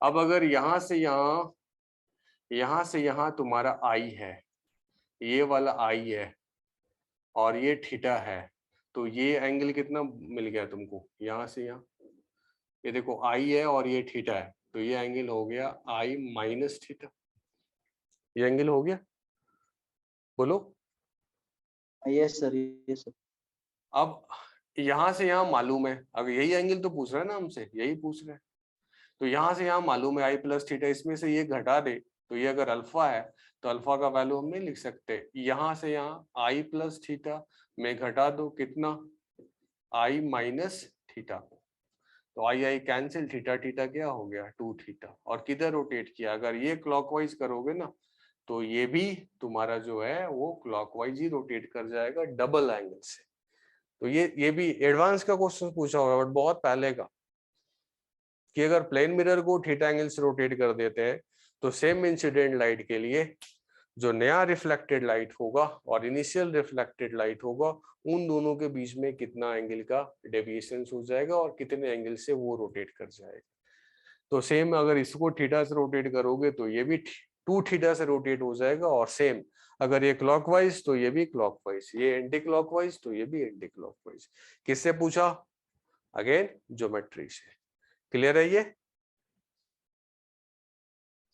अब अगर यहां से यहां तुम्हारा I है, ये वाला I है और ये थीटा है, तो ये एंगल कितना मिल गया तुमको, यहां से यहां, ये देखो I है और ये थीटा है, तो ये एंगल हो गया I माइनस थीटा। ये एंगल हो गया, बोलो। Yes sir, yes sir. अब यहां से यहां मालूम है, अगर यही एंगल तो पूछ रहा है ना हमसे, यही पूछ रहा है, तो यहां से यहां मालूम है I प्लस थीटा, इसमें से ये घटा दे तो ये अगर अल्फा है तो अल्फा का वैल्यू हम नहीं लिख सकते, यहां से यहां I प्लस थीटा में घटा दो कितना, I माइनस थीटा, तो आई कैंसिल, थीटा थीटा क्या हो गया 2 थीटा। और किधर रोटेट किया, अगर ये क्लॉकवाइज करोगे ना तो ये भी तुम्हारा जो है वो क्लॉकवाइज ही रोटेट कर जाएगा डबल एंगल से। तो ये भी एडवांस का क्वेश्चन पूछा होगा बट बहुत पहले का, कि अगर प्लेन मिरर को थीटा एंगल से रोटेट कर देते हैं तो सेम इंसिडेंट लाइट के लिए जो नया रिफ्लेक्टेड लाइट होगा और इनिशियल रिफ्लेक्टेड लाइट होगा, उन दोनों के बीच में कितना एंगल का डेविएशन हो जाएगा और कितने एंगल से वो रोटेट कर जाएगा। तो सेम अगर इसको थीटा से रोटेट करोगे तो ये भी 2 थीटा से रोटेट हो जाएगा, और सेम अगर ये क्लॉकवाइज तो ये भी क्लॉकवाइज, ये एंटी क्लॉकवाइज तो ये भी एंटी क्लॉकवाइज। किससे पूछा, अगेन ज्योमेट्री से। क्लियर है ये?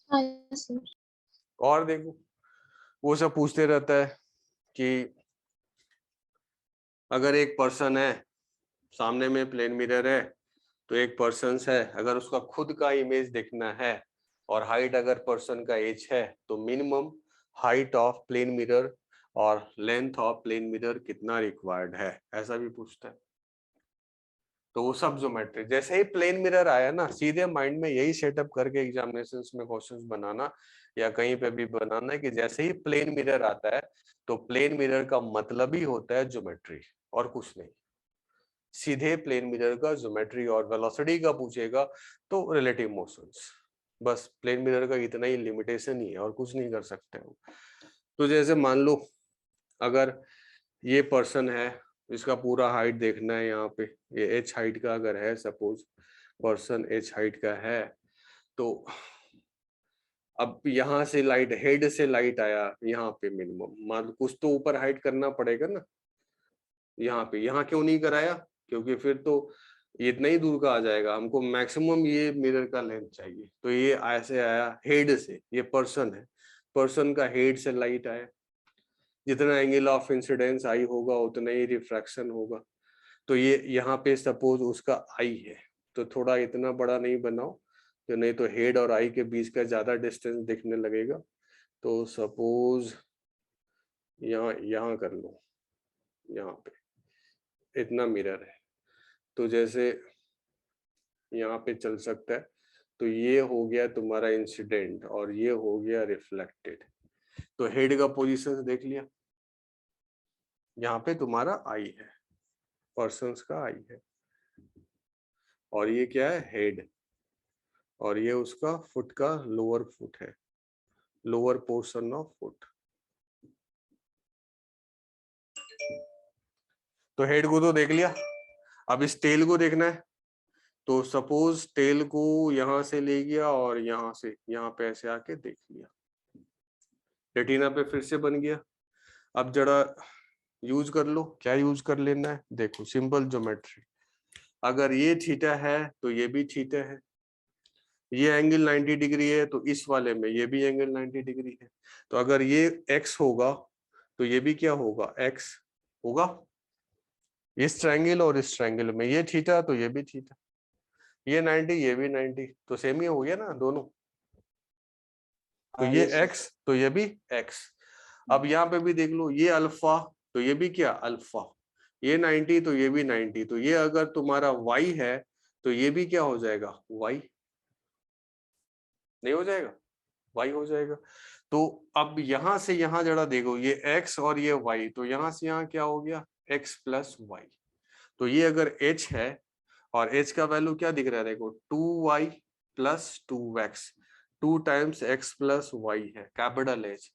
हाँ यस सर। और देखो वो सब पूछते रहता है कि अगर एक पर्सन है, सामने में प्लेन मिरर है, तो एक पर्सन है, अगर उसका खुद का इमेज देखना है और हाइट अगर पर्सन का एज है, तो minimum height of plane mirror और लेंथ ऑफ प्लेन मिरर कितना रिक्वायर्ड है, ऐसा भी पूछता है। तो वो सब ज्योमेट्री, जैसे ही प्लेन मिरर आया ना, सीधे माइंड में यही सेटअप करके एग्जामिनेशंस में क्वेश्चंस बनाना या कहीं पे भी बनाना है कि जैसे ही प्लेन मिरर आता है तो प्लेन मिरर का मतलब ही होता है ज्योमेट्री और कुछ नहीं। सीधे प्लेन मिरर का ज्योमेट्री, और वेलोसिटी का पूछेगा तो रिलेटिव मोशंस, बस प्लेन मिरर का इतना ही लिमिटेशन ही है और कुछ नहीं कर सकते हो। तो जैसे मान लो अगर ये पर्सन है, इसका पूरा हाइट देखना है, यहाँ पे ये h हाइट का अगर है, सपोज पर्सन h हाइट का है, तो अब यहाँ से लाइट, हेड से लाइट आया यहाँ पे, मिनिमम मान लो कुछ तो ऊपर हाइट करना पड़ेगा ना, यहाँ पे, यहाँ क्यों नहीं कराया, क्योंकि फिर तो ये इतना ही दूर का आ जाएगा, हमको मैक्सिमम ये मिरर का लेंथ चाहिए। तो ये ऐसे आया हेड से, ये पर्सन है, पर्सन का हेड से लाइट आया, जितना एंगल ऑफ इंसिडेंस आई होगा उतना ही रिफ्रैक्शन होगा। तो ये यहाँ पे सपोज उसका आई है, तो थोड़ा इतना बड़ा नहीं बनाओ, तो नहीं तो हेड और आई के बीच का ज्यादा डिस्टेंस दिखने लगेगा। तो सपोज यहाँ कर लो, यहाँ पे इतना मिरर है, तो जैसे यहाँ पे चल सकता है, तो ये हो गया तुम्हारा इंसिडेंट और ये हो गया रिफ्लेक्टेड। तो हेड का पोजीशन देख लिया, यहाँ पे तुम्हारा आई है, पर्सन्स का आई है, और ये क्या है, हेड, और ये उसका फुट का लोअर फुट है, लोअर पोर्शन ऑफ फुट। तो हेड को तो देख लिया, अब इस टेल को देखना है। तो सपोज टेल को यहां से ले गया और यहां से यहाँ पे ऐसे आके देख लिया, रेटिना पे फिर से बन गया। अब जरा यूज कर लो, क्या यूज कर लेना है, देखो सिंपल ज्योमेट्री, अगर ये थीटा है तो ये भी थीटा है, ये एंगल 90 डिग्री है तो इस वाले में ये भी एंगल 90 डिग्री है। तो अगर ये x होगा तो ये भी क्या होगा, x होगा, इस ट्रायंगल और इस ट्रायंगल में ये थीटा तो ये भी थीटा, ये 90 ये भी 90, तो सेम ही हो गया ना दोनों। तो ये x तो ये भी x। अब यहाँ पे भी देख लो, ये अल्फा तो ये भी क्या अल्फा, ये 90 तो ये भी 90, तो ये अगर तुम्हारा y है तो ये भी क्या हो जाएगा y, नहीं हो जाएगा, y हो जाएगा। तो अब यहां से यहां जरा देखो, ये x और ये y, तो यहां से यहां क्या हो गया, x प्लस वाई। तो ये अगर h है और h का वैल्यू क्या दिख रहा है, देखो 2y plus 2x, 2 times x plus Y है, कैपिटल H।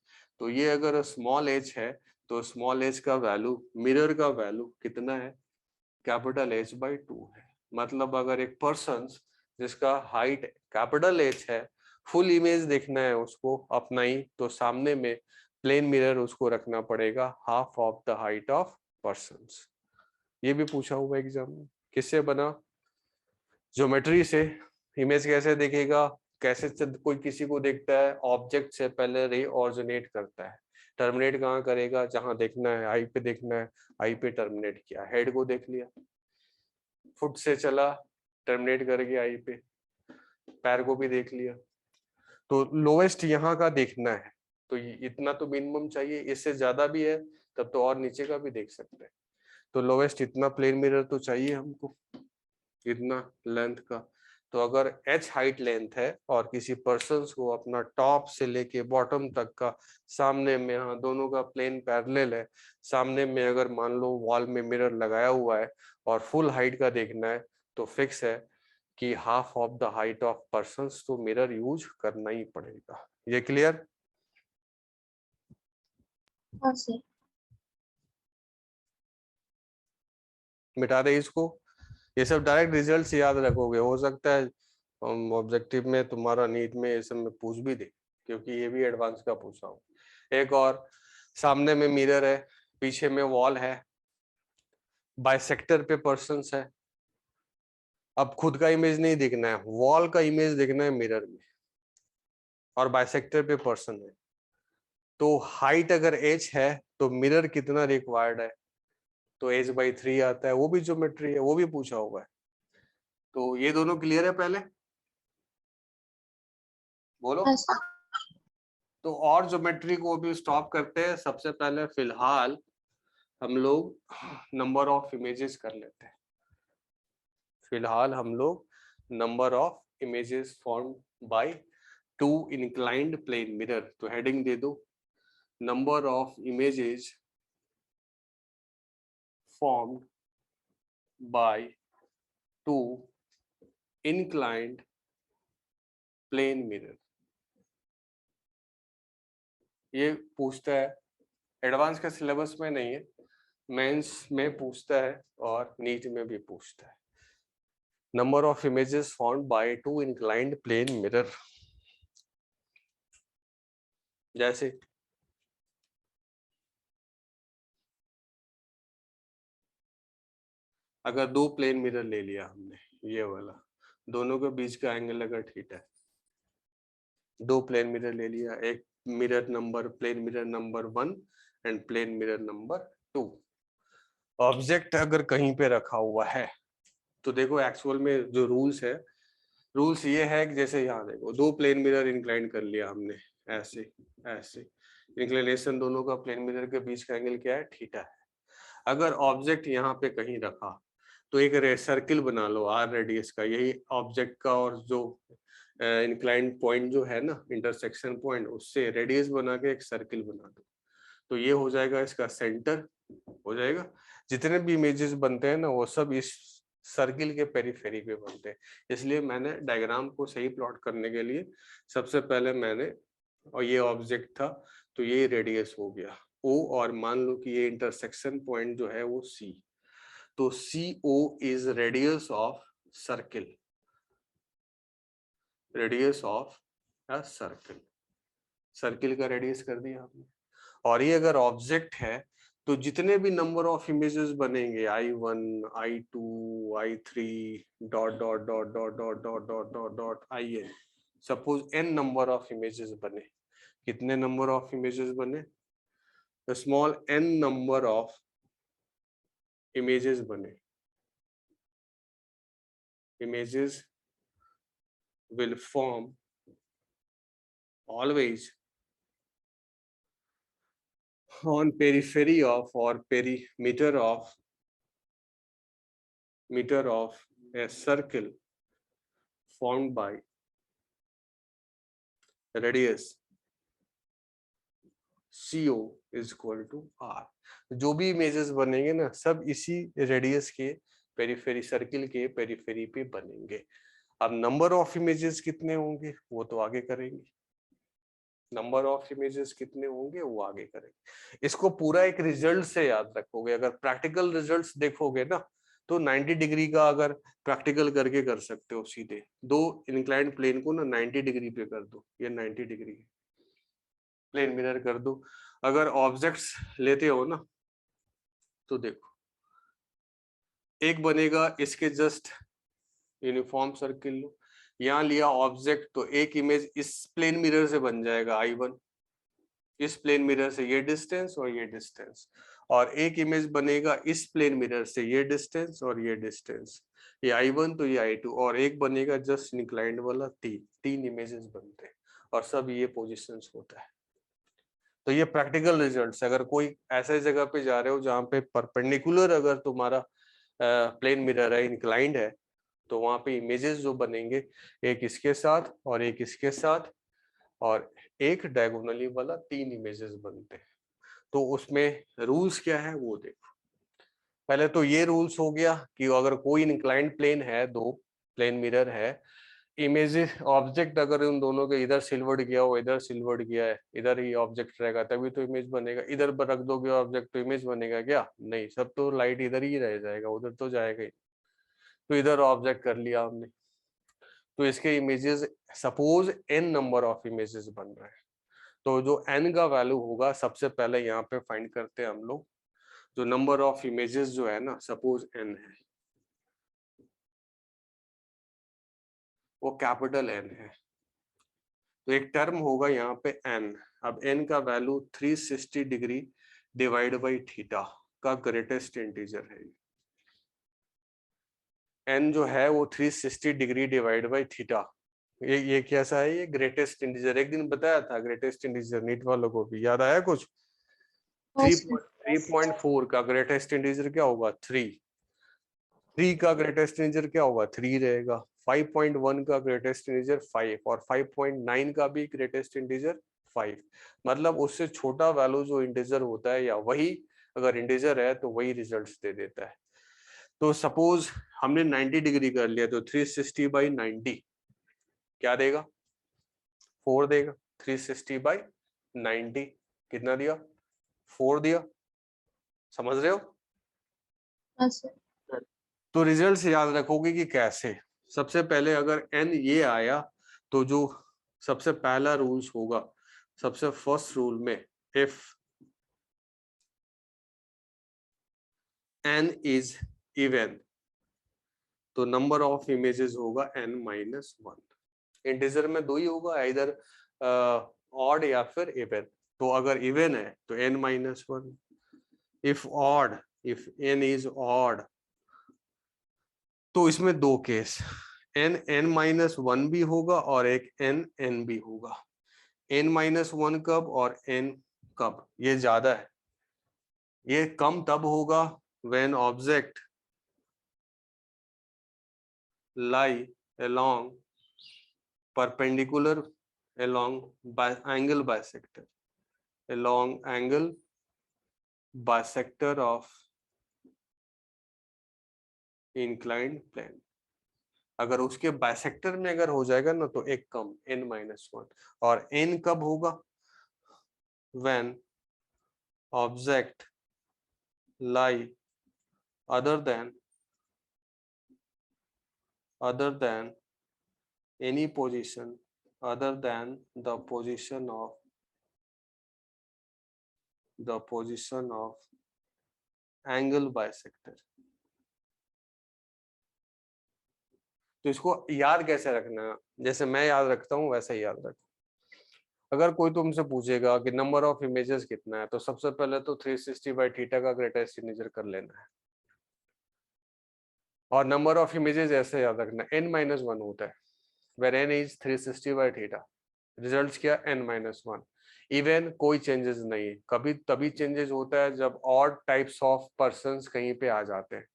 तो ये अगर स्मॉल h है तो स्मॉल h का वैल्यू, मिरर का वैल्यू कितना है, कैपिटल H बाई 2 है। मतलब अगर एक पर्सन जिसका हाइट कैपिटल H है, फुल इमेज देखना है उसको अपना ही, तो सामने में प्लेन मिरर उसको रखना पड़ेगा half of the height of person. ये भी पूछा हुआ एग्जाम में। किससे बना, ज्योमेट्री से। इमेज कैसे देखेगा, कैसे कोई किसी को देखता है, ऑब्जेक्ट से पहले रे ऑरिजिनेट करता है, टर्मिनेट कहाँ करेगा, जहां देखना है आई पे देखना है, आई पे टर्मिनेट किया, हेड को देख लिया, फुट से चला टर्मिनेट करके आई पे, पैर को भी देख लिया। तो लोएस्ट यहाँ का देखना है, तो इतना तो मिनिमम चाहिए, इससे ज्यादा भी है तब तो और नीचे का भी देख सकते हैं। तो लोएस्ट इतना प्लेन मिरर तो चाहिए हमको, इतना लेंथ का। तो अगर h हाइट लेंथ है और किसी पर्सन को अपना टॉप से लेके बॉटम तक का सामने में, हाँ दोनों का प्लेन पैरेलल है, सामने में अगर मान लो वॉल में मिरर लगाया हुआ है और फुल हाइट का देखना है, तो फिक्स है कि half of the height of person तो मिरर यूज करना ही पड़ेगा। ये क्लियर? हाँ सर। मिटा दे इसको, ये सब डायरेक्ट रिजल्ट से याद रखोगे, हो सकता है ऑब्जेक्टिव में तुम्हारा नीट में ये सब में पूछ भी दे, क्योंकि ये भी एडवांस का पूछा हूँ। एक और, सामने में मिरर है, पीछे में वॉल है, बाइसेक्टर पे पर्सन्स है। अब खुद का इमेज नहीं दिखना है, वॉल का इमेज दिखना है मिरर में, और बाइसेक्टर पे पर्सन है। तो हाइट अगर h है तो मिरर कितना रिक्वायर्ड है, तो h बाई 3 आता है, वो भी ज्योमेट्री है, वो भी पूछा हुआ है। तो ये दोनों क्लियर है पहले, बोलो। हाँ सर। तो और ज्योमेट्री को भी स्टॉप करते हैं, सबसे पहले फिलहाल हम लोग नंबर ऑफ इमेजेस कर लेते हैं। फिलहाल हम लोग number of images form by 2 inclined plane mirror, तो हेडिंग दे दो, number of images formed by 2 inclined plane mirror. ये पूछता है, एडवांस का सिलेबस में नहीं है, मेंस में पूछता है और नीट में भी पूछता है। Number of images formed by 2 inclined plane mirror, जैसे अगर 2 प्लेन मिरर ले लिया हमने, ये वाला, दोनों के बीच का एंगल अगर थीटा है, 2 प्लेन मिरर ले लिया, एक mirror number, plane mirror number 1 and plane mirror number 2। Object अगर कहीं पे रखा हुआ है, तो देखो एक्चुअल में जो रूल्स है, रूल्स ये है कि जैसे यहाँ देखो 2 प्लेन मिरर इंक्लाइन कर लिया हमने, ऐसे ऐसे, इंक्लिनेशन दोनों का प्लेन मिरर के बीच का एंगल क्या है, थीटा है। अगर ऑब्जेक्ट यहाँ पे कहीं रखा, तो एक सर्किल बना लो r रेडियस का, यही ऑब्जेक्ट का, और जो इंक्लाइंड पॉइंट जो है ना, इंटरसेक्शन पॉइंट, उससे रेडियस बना के एक सर्किल बना दो, तो ये हो जाएगा इसका सेंटर, हो जाएगा। जितने भी इमेजेस बनते हैं ना, वो सब इस सर्किल के पेरिफेरी पे बनते हैं। इसलिए मैंने डायग्राम को सही प्लॉट करने के लिए सबसे पहले मैंने, और ये ऑब्जेक्ट था तो ये रेडियस हो गया O, और मान लो कि ये इंटरसेक्शन पॉइंट जो है वो C, तो CO is radius of circle, radius of a circle, circle का रेडियस कर दिया आपने। और ये अगर ऑब्जेक्ट है तो जितने भी नंबर ऑफ इमेजेस बनेंगे, I1 I2 I3 dot dot dot dot dot dot dot dot dot IN, suppose n number of images बने, कितने नंबर ऑफ इमेजेस बने, small n number of images बने, images will form always on periphery of or perimeter of meter of a circle formed by radius CO is equal to R। जो भी इमेजेस बनेंगे ना सब इसी रेडियस के पेरिफेरी, सर्किल के पेरिफेरी पे बनेंगे। अब नंबर ऑफ इमेजेस कितने होंगे वो तो आगे करेंगे, नंबर ऑफ इमेजेस कितने होंगे वो आगे करेंगे। इसको पूरा एक रिजल्ट से याद रखोगे। अगर प्रैक्टिकल रिजल्ट्स देखोगे ना तो 90 डिग्री का अगर प्रैक्टिकल करके कर सकते हो सीधे। दो इंक्लाइंड प्लेन को ना 90 डिग्री पे कर दो, ये 90 डिग्री प्लेन मिरर कर दो। अगर ऑब्जेक्ट्स लेते हो ना तो देखो, एक बनेगा इसके जस्ट यूनिफॉर्म सर्किल लो, यहाँ लिया ऑब्जेक्ट तो एक इमेज इस प्लेन मिरर से बन जाएगा I1, इस प्लेन मिरर से ये डिस्टेंस और ये डिस्टेंस, और एक इमेज बनेगा इस प्लेन मिरर से ये डिस्टेंस और ये डिस्टेंस, ये I1 तो ये I2, और एक बनेगा जस्ट इंक्लाइंड वाला, तीन इमेजेस बनते हैं और सब ये पोजीशंस होता है। तो ये प्रैक्टिकल रिजल्ट्स। अगर कोई ऐसे जगह पे जा रहे हो जहाँ पे परपेंडिकुलर अगर तुम्हारा प्लेन मिरर है, इंक्लाइंड है, तो वहां पे इमेजेस जो बनेंगे एक इसके साथ और एक इसके साथ और एक डायगोनली वाला, तीन इमेजेस बनते हैं। तो उसमें रूल्स क्या है वो देखो। पहले तो ये रूल्स हो गया कि अगर कोई इंक्लाइंड प्लेन है, दो प्लेन मिरर है, इमेज ऑब्जेक्ट अगर उन दोनों के इधर सिल्वर्ड गया हो, इधर सिल्वर्ड गया है, इधर ही ऑब्जेक्ट रहेगा तभी तो इमेज बनेगा। इधर पर रख दोगे ऑब्जेक्ट तो इमेज बनेगा क्या? नहीं, सब तो लाइट इधर ही रह जाएगा, उधर तो जाएगा ही। तो इधर ऑब्जेक्ट कर लिया हमने, तो इसके images suppose n number of images बन रहे हैं, तो जो n का वैल्यू होगा सबसे पहले यहाँ पे फाइंड करते हैं हम लोग। जो नंबर ऑफ इमेजेस जो है ना, सपोज n है, वो कैपिटल N है, तो एक टर्म होगा यहाँ पे n। अब n का value 360 degree divide by theta का ग्रेटेस्ट इंटीजर है। n जो है वो 360 डिग्री डिवाइड बाई थीटा, ये कैसा है? ये ग्रेटेस्ट इंटीजर। एक दिन बताया था ग्रेटेस्ट इंटीजर, नीट वालों को भी याद आया कुछ? 3.4 का ग्रेटेस्ट इंटीजर क्या होगा? 3 का ग्रेटेस्ट इंटीजर क्या होगा? 3 रहेगा। 5.1 का ग्रेटेस्ट इंटीजर 5 और 5.9 का भी ग्रेटेस्ट इंटीजर 5। मतलब उससे छोटा वैल्यू जो इंटीजर होता है या वही अगर इंटीजर है तो वही रिजल्ट्स दे देता है। तो सपोज हमने 90 डिग्री कर लिया तो 360 बाई 90 क्या देगा? 4 देगा। 360 बाई 90 कितना दिया? 4 दिया। समझ रहे हो? हाँ सर। तो रिजल्ट याद रखोगे कि कैसे। सबसे पहले अगर n ये आया तो जो सबसे पहला रूल्स होगा, सबसे फर्स्ट रूल में, इफ n इज इवन तो नंबर ऑफ इमेजेस होगा n-1। इंटीजर में दो ही होगा, इधर ऑड या फिर इवन। तो अगर इवन है तो n-1, if odd, if n is odd तो इसमें दो केस, n-1 भी होगा और एक n भी होगा। n-1 कब और n कब? ये ज्यादा है, ये कम तब होगा when object lie along perpendicular along angle bisector, along angle bisector of inclined plane। अगर उसके बाइसेक्टर में अगर हो जाएगा ना तो एक कम, n-1। और n कब होगा? when object lie other than any position other than the position of angle bisector। तो इसको याद कैसे रखना? जैसे मैं याद रखता हूँ वैसे ही याद रखो। अगर कोई तुमसे पूछेगा कि नंबर ऑफ इमेजेस कितना है तो सबसे पहले तो 360 बाई थीटा का ग्रेटेस्ट इंटीजर कर लेना है। और नंबर ऑफ इमेजेस ऐसे याद रखना, n-1 होता है where n is 360 by theta। Results क्या? n-1। इवन कोई चेंजेस नहीं है, कभी तभी चेंजेस होता है जब ऑड टाइप्स ऑफ पर्संस कहीं पे आ जाते हैं।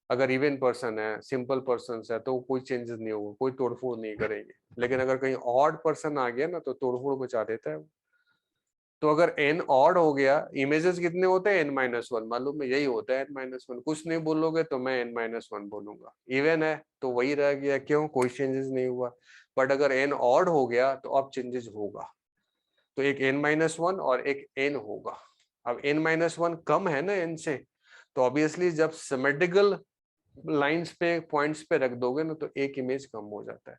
अगर इवन पर्सन है, सिंपल पर्सन है तो कोई चेंजेस नहीं होगा, कोई तोड़फोड़ नहीं करेंगे। लेकिन अगर कहीं ऑड पर्सन आ गया ना तो तोड़फोड़ मचा देता है। तो अगर n ऑड हो गया, इमेजेस कितने होते हैं n-1, मालूम है यही होता है n-1, कुछ नहीं बोलोगे तो मैं n-1 बोलूंगा। इवन है तो वही रह गया, क्यों, कोई चेंजेस नहीं हुआ। बट अगर n ऑड हो गया तो अब चेंजेस होगा, तो एक n-1 और एक n होगा। अब n-1 कम है ना n से, तो ऑब्वियसली जब सिमेट्रिकल लाइंस पे पॉइंट्स पे रख दोगे ना तो एक इमेज कम हो जाता है।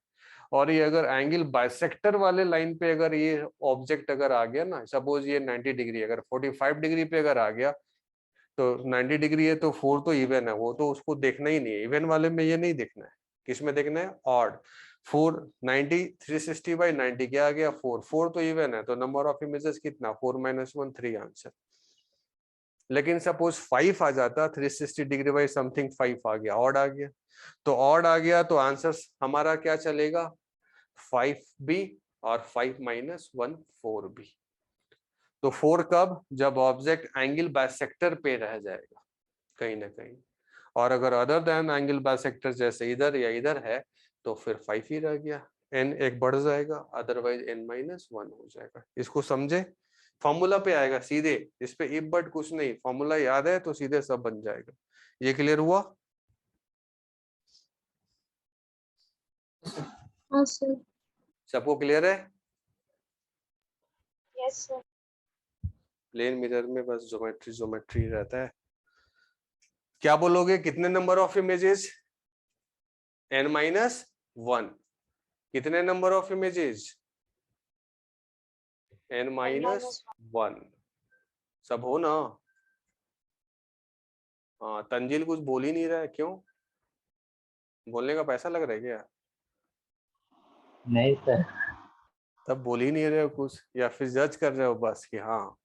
और ये अगर एंगल बाइसेक्टर वाले लाइन पे अगर ये ऑब्जेक्ट अगर आ गया ना, सपोज ये 90 डिग्री, अगर 45 डिग्री पे अगर आ गया तो 90 डिग्री है तो 4 तो इवन है, वो तो उसको देखना ही नहीं है। इवन वाले में ये नहीं देखना है, किस में देखना है, ऑड। 4 90 360 बाई 90 क्या आ गया, 4 4 तो इवन है, तो नंबर ऑफ इमेजेस कितना, 4 - 1 3 आंसर। लेकिन सपोज 5 आ जाता, 360 डिग्री बाई समथिंग 5 आ गया, ऑड आ गया, तो ऑड आ गया तो आंसर हमारा क्या चलेगा, 5b और 5 - 1 4b। तो 4 कब, जब ऑब्जेक्ट एंगल बाइसेक्टर पे रह जाएगा कहीं ना कहीं, और अगर अदर देन एंगल बाइसेक्टर जैसे इधर या इधर है तो फिर 5 ही रह गया, n एक बढ़ जाएगा, अदरवाइज n-1 हो जाएगा। इसको समझे, फॉर्मूला पे आएगा सीधे, इस पे इफ बट कुछ नहीं, फॉर्मूला याद है तो सीधे सब बन जाएगा। ये क्लियर हुआ? हाँ सर। सबको क्लियर है? Yes sir. प्लेन मिरर में बस ज्योमेट्री ज्योमेट्री रहता है। क्या बोलोगे, कितने नंबर ऑफ इमेजेस, n-1, कितने नंबर ऑफ इमेजेस, n-1, सब हो ना? हाँ, तंजिल कुछ बोल ही नहीं रहा है, क्यों, बोलने का पैसा लग रहा है क्या? नहीं सर। तब बोल ही नहीं रहे हो कुछ, या फिर जज कर रहे हो बस कि हाँ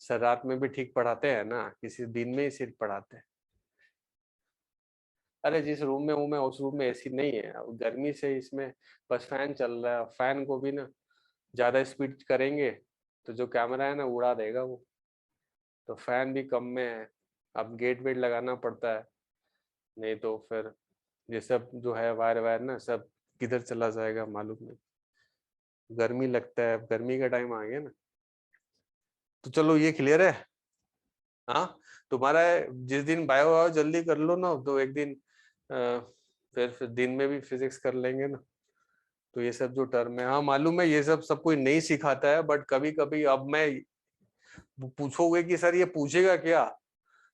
सर रात में भी ठीक पढ़ाते हैं ना, किसी दिन में ही सिर्फ पढ़ाते हैं। अरे जिस रूम में हूँ मैं उस रूम में एसी नहीं है, गर्मी से इसमें बस फैन चल रहा है, फैन को भी ना ज्यादा स्पीड करेंगे तो जो कैमरा है ना उड़ा देगा वो, तो फैन भी कम में है। अब गेट वेट लगाना पड़ता है, नहीं तो फिर ये सब जो है वायर वायर ना सब किधर चला जाएगा मालूम नहीं, गर्मी लगता है, गर्मी का टाइम आ गया ना। तो चलो ये क्लियर है। हाँ, तुम्हारा जिस दिन बायो आओ जल्दी कर लो ना, तो एक दिन फिर दिन में भी फिजिक्स कर लेंगे ना। तो ये सब जो टर्म है, हाँ मालूम है ये सब कोई नहीं सिखाता है, बट कभी कभी अब मैं पूछोगे कि सर ये पूछेगा क्या,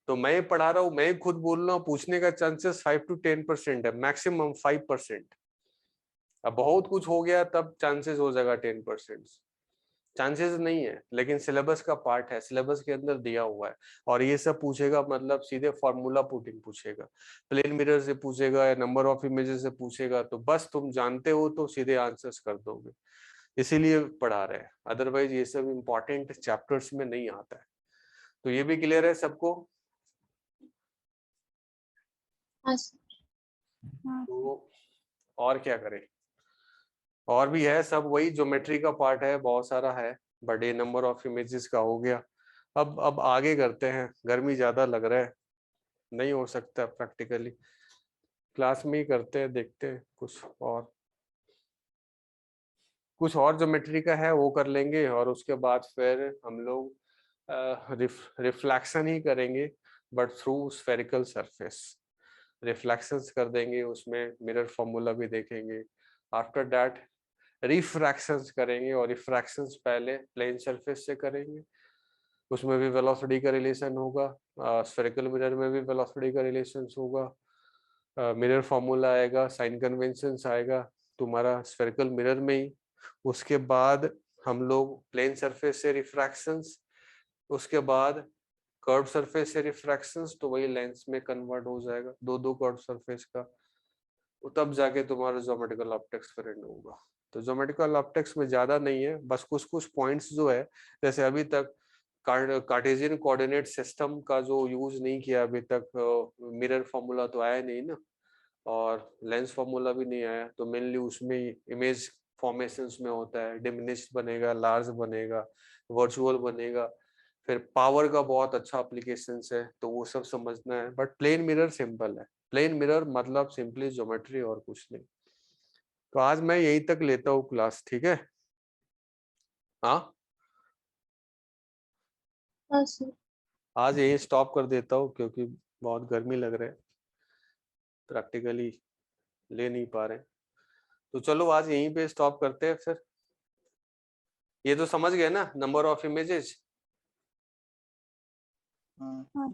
तो मैं पढ़ा रहा हूँ, मैं खुद बोल रहा हूँ, पूछने का चांसेस 5 to 10% है, मैक्सिमम 5%। अब बहुत कुछ हो गया तब चांसेस हो जाएगा 10%, चांसेस नहीं है, लेकिन सिलेबस का पार्ट है, सिलेबस के अंदर दिया हुआ है। और ये सब पूछेगा मतलब सीधे फॉर्मूला पुटिंग पूछेगा, प्लेन मिरर से पूछेगा या नंबर ऑफ इमेजेस से पूछेगा, तो बस तुम जानते हो तो सीधे आंसर्स कर दोगे, इसीलिए पढ़ा रहे हैं, अदरवाइज ये सब इंपॉर्टेंट चैप्टर्स में नहीं आता है। तो ये भी क्लियर है सबको? हाँ सर। तो और क्या करें, और भी है सब वही ज्योमेट्री का पार्ट है, बहुत सारा है, बट ये नंबर ऑफ इमेजेस का हो गया। अब आगे करते हैं, गर्मी ज्यादा लग रहा है, नहीं हो सकता प्रैक्टिकली, क्लास में ही करते हैं, देखते हैं कुछ और ज्योमेट्री का है वो कर लेंगे, और उसके बाद फिर हम लोग रिफ्लेक्शन ही करेंगे, but through spherical surface reflections कर देंगे, उसमें मिरर फॉर्मूला भी देखेंगे। आफ्टर दैट रिफ्रैक्शंस करेंगे, और रिफ्रैक्शंस पहले प्लेन सरफेस से करेंगे, उसमें भी वेलोसिटी का रिलेशन होगा, स्फेरिकल मिरर में भी वेलोसिटी का रिलेशन होगा, मिरर फॉर्मूला आएगा, साइन कन्वेंशंस आएगा तुम्हारा स्फेरिकल मिरर में ही। उसके बाद हम लोग प्लेन सरफेस से रिफ्रैक्शंस, उसके बाद कर्व सरफेस से रिफ्रैक्शंस, तो वही लेंस में कन्वर्ट हो जाएगा, दो कर्व सरफेस का, तब जाके तुम्हारा ज्योमेट्रिकल ऑप्टिक्स फिर एंड होगा। तो ज्योमेट्रिकल ऑप्टिक्स में ज्यादा नहीं है, बस कुछ कुछ पॉइंट्स जो है, जैसे अभी तक कार्टेशियन कोऑर्डिनेट सिस्टम का जो यूज नहीं किया अभी तक, मिरर फॉर्मूला तो आया नहीं ना, और लेंस फॉर्मूला भी नहीं आया, तो मेनली उसमें इमेज फॉर्मेशंस में होता है, डिमिनिश्ड बनेगा, लार्ज बनेगा, वर्चुअल बनेगा, फिर पावर का बहुत अच्छा एप्लीकेशन है, तो वो सब समझना है। बट प्लेन मिरर सिंपल है, प्लेन मिरर मतलब सिंपली ज्योमेट्री और कुछ नहीं। तो आज मैं यही तक लेता हूँ क्लास, ठीक है? हाँ हाँ सर। आज यही स्टॉप कर देता हूँ क्योंकि बहुत गर्मी लग रहा है, प्रैक्टिकली ले नहीं पा रहे। तो चलो आज यहीं पे स्टॉप करते हैं फिर। ये तो समझ गए ना number of images,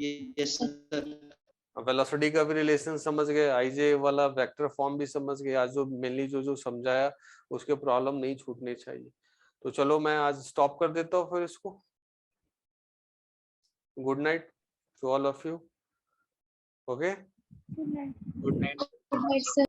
yes sir. Velocity का भी रिलेशन समझ गए, आईजे वाला वेक्टर फॉर्म भी समझ गए। आज जो मेनली जो समझाया उसके प्रॉब्लम नहीं छूटने चाहिए। तो चलो मैं आज स्टॉप कर देता हूँ फिर इसको। Good night to all of you. Okay, good night. Good night, sir.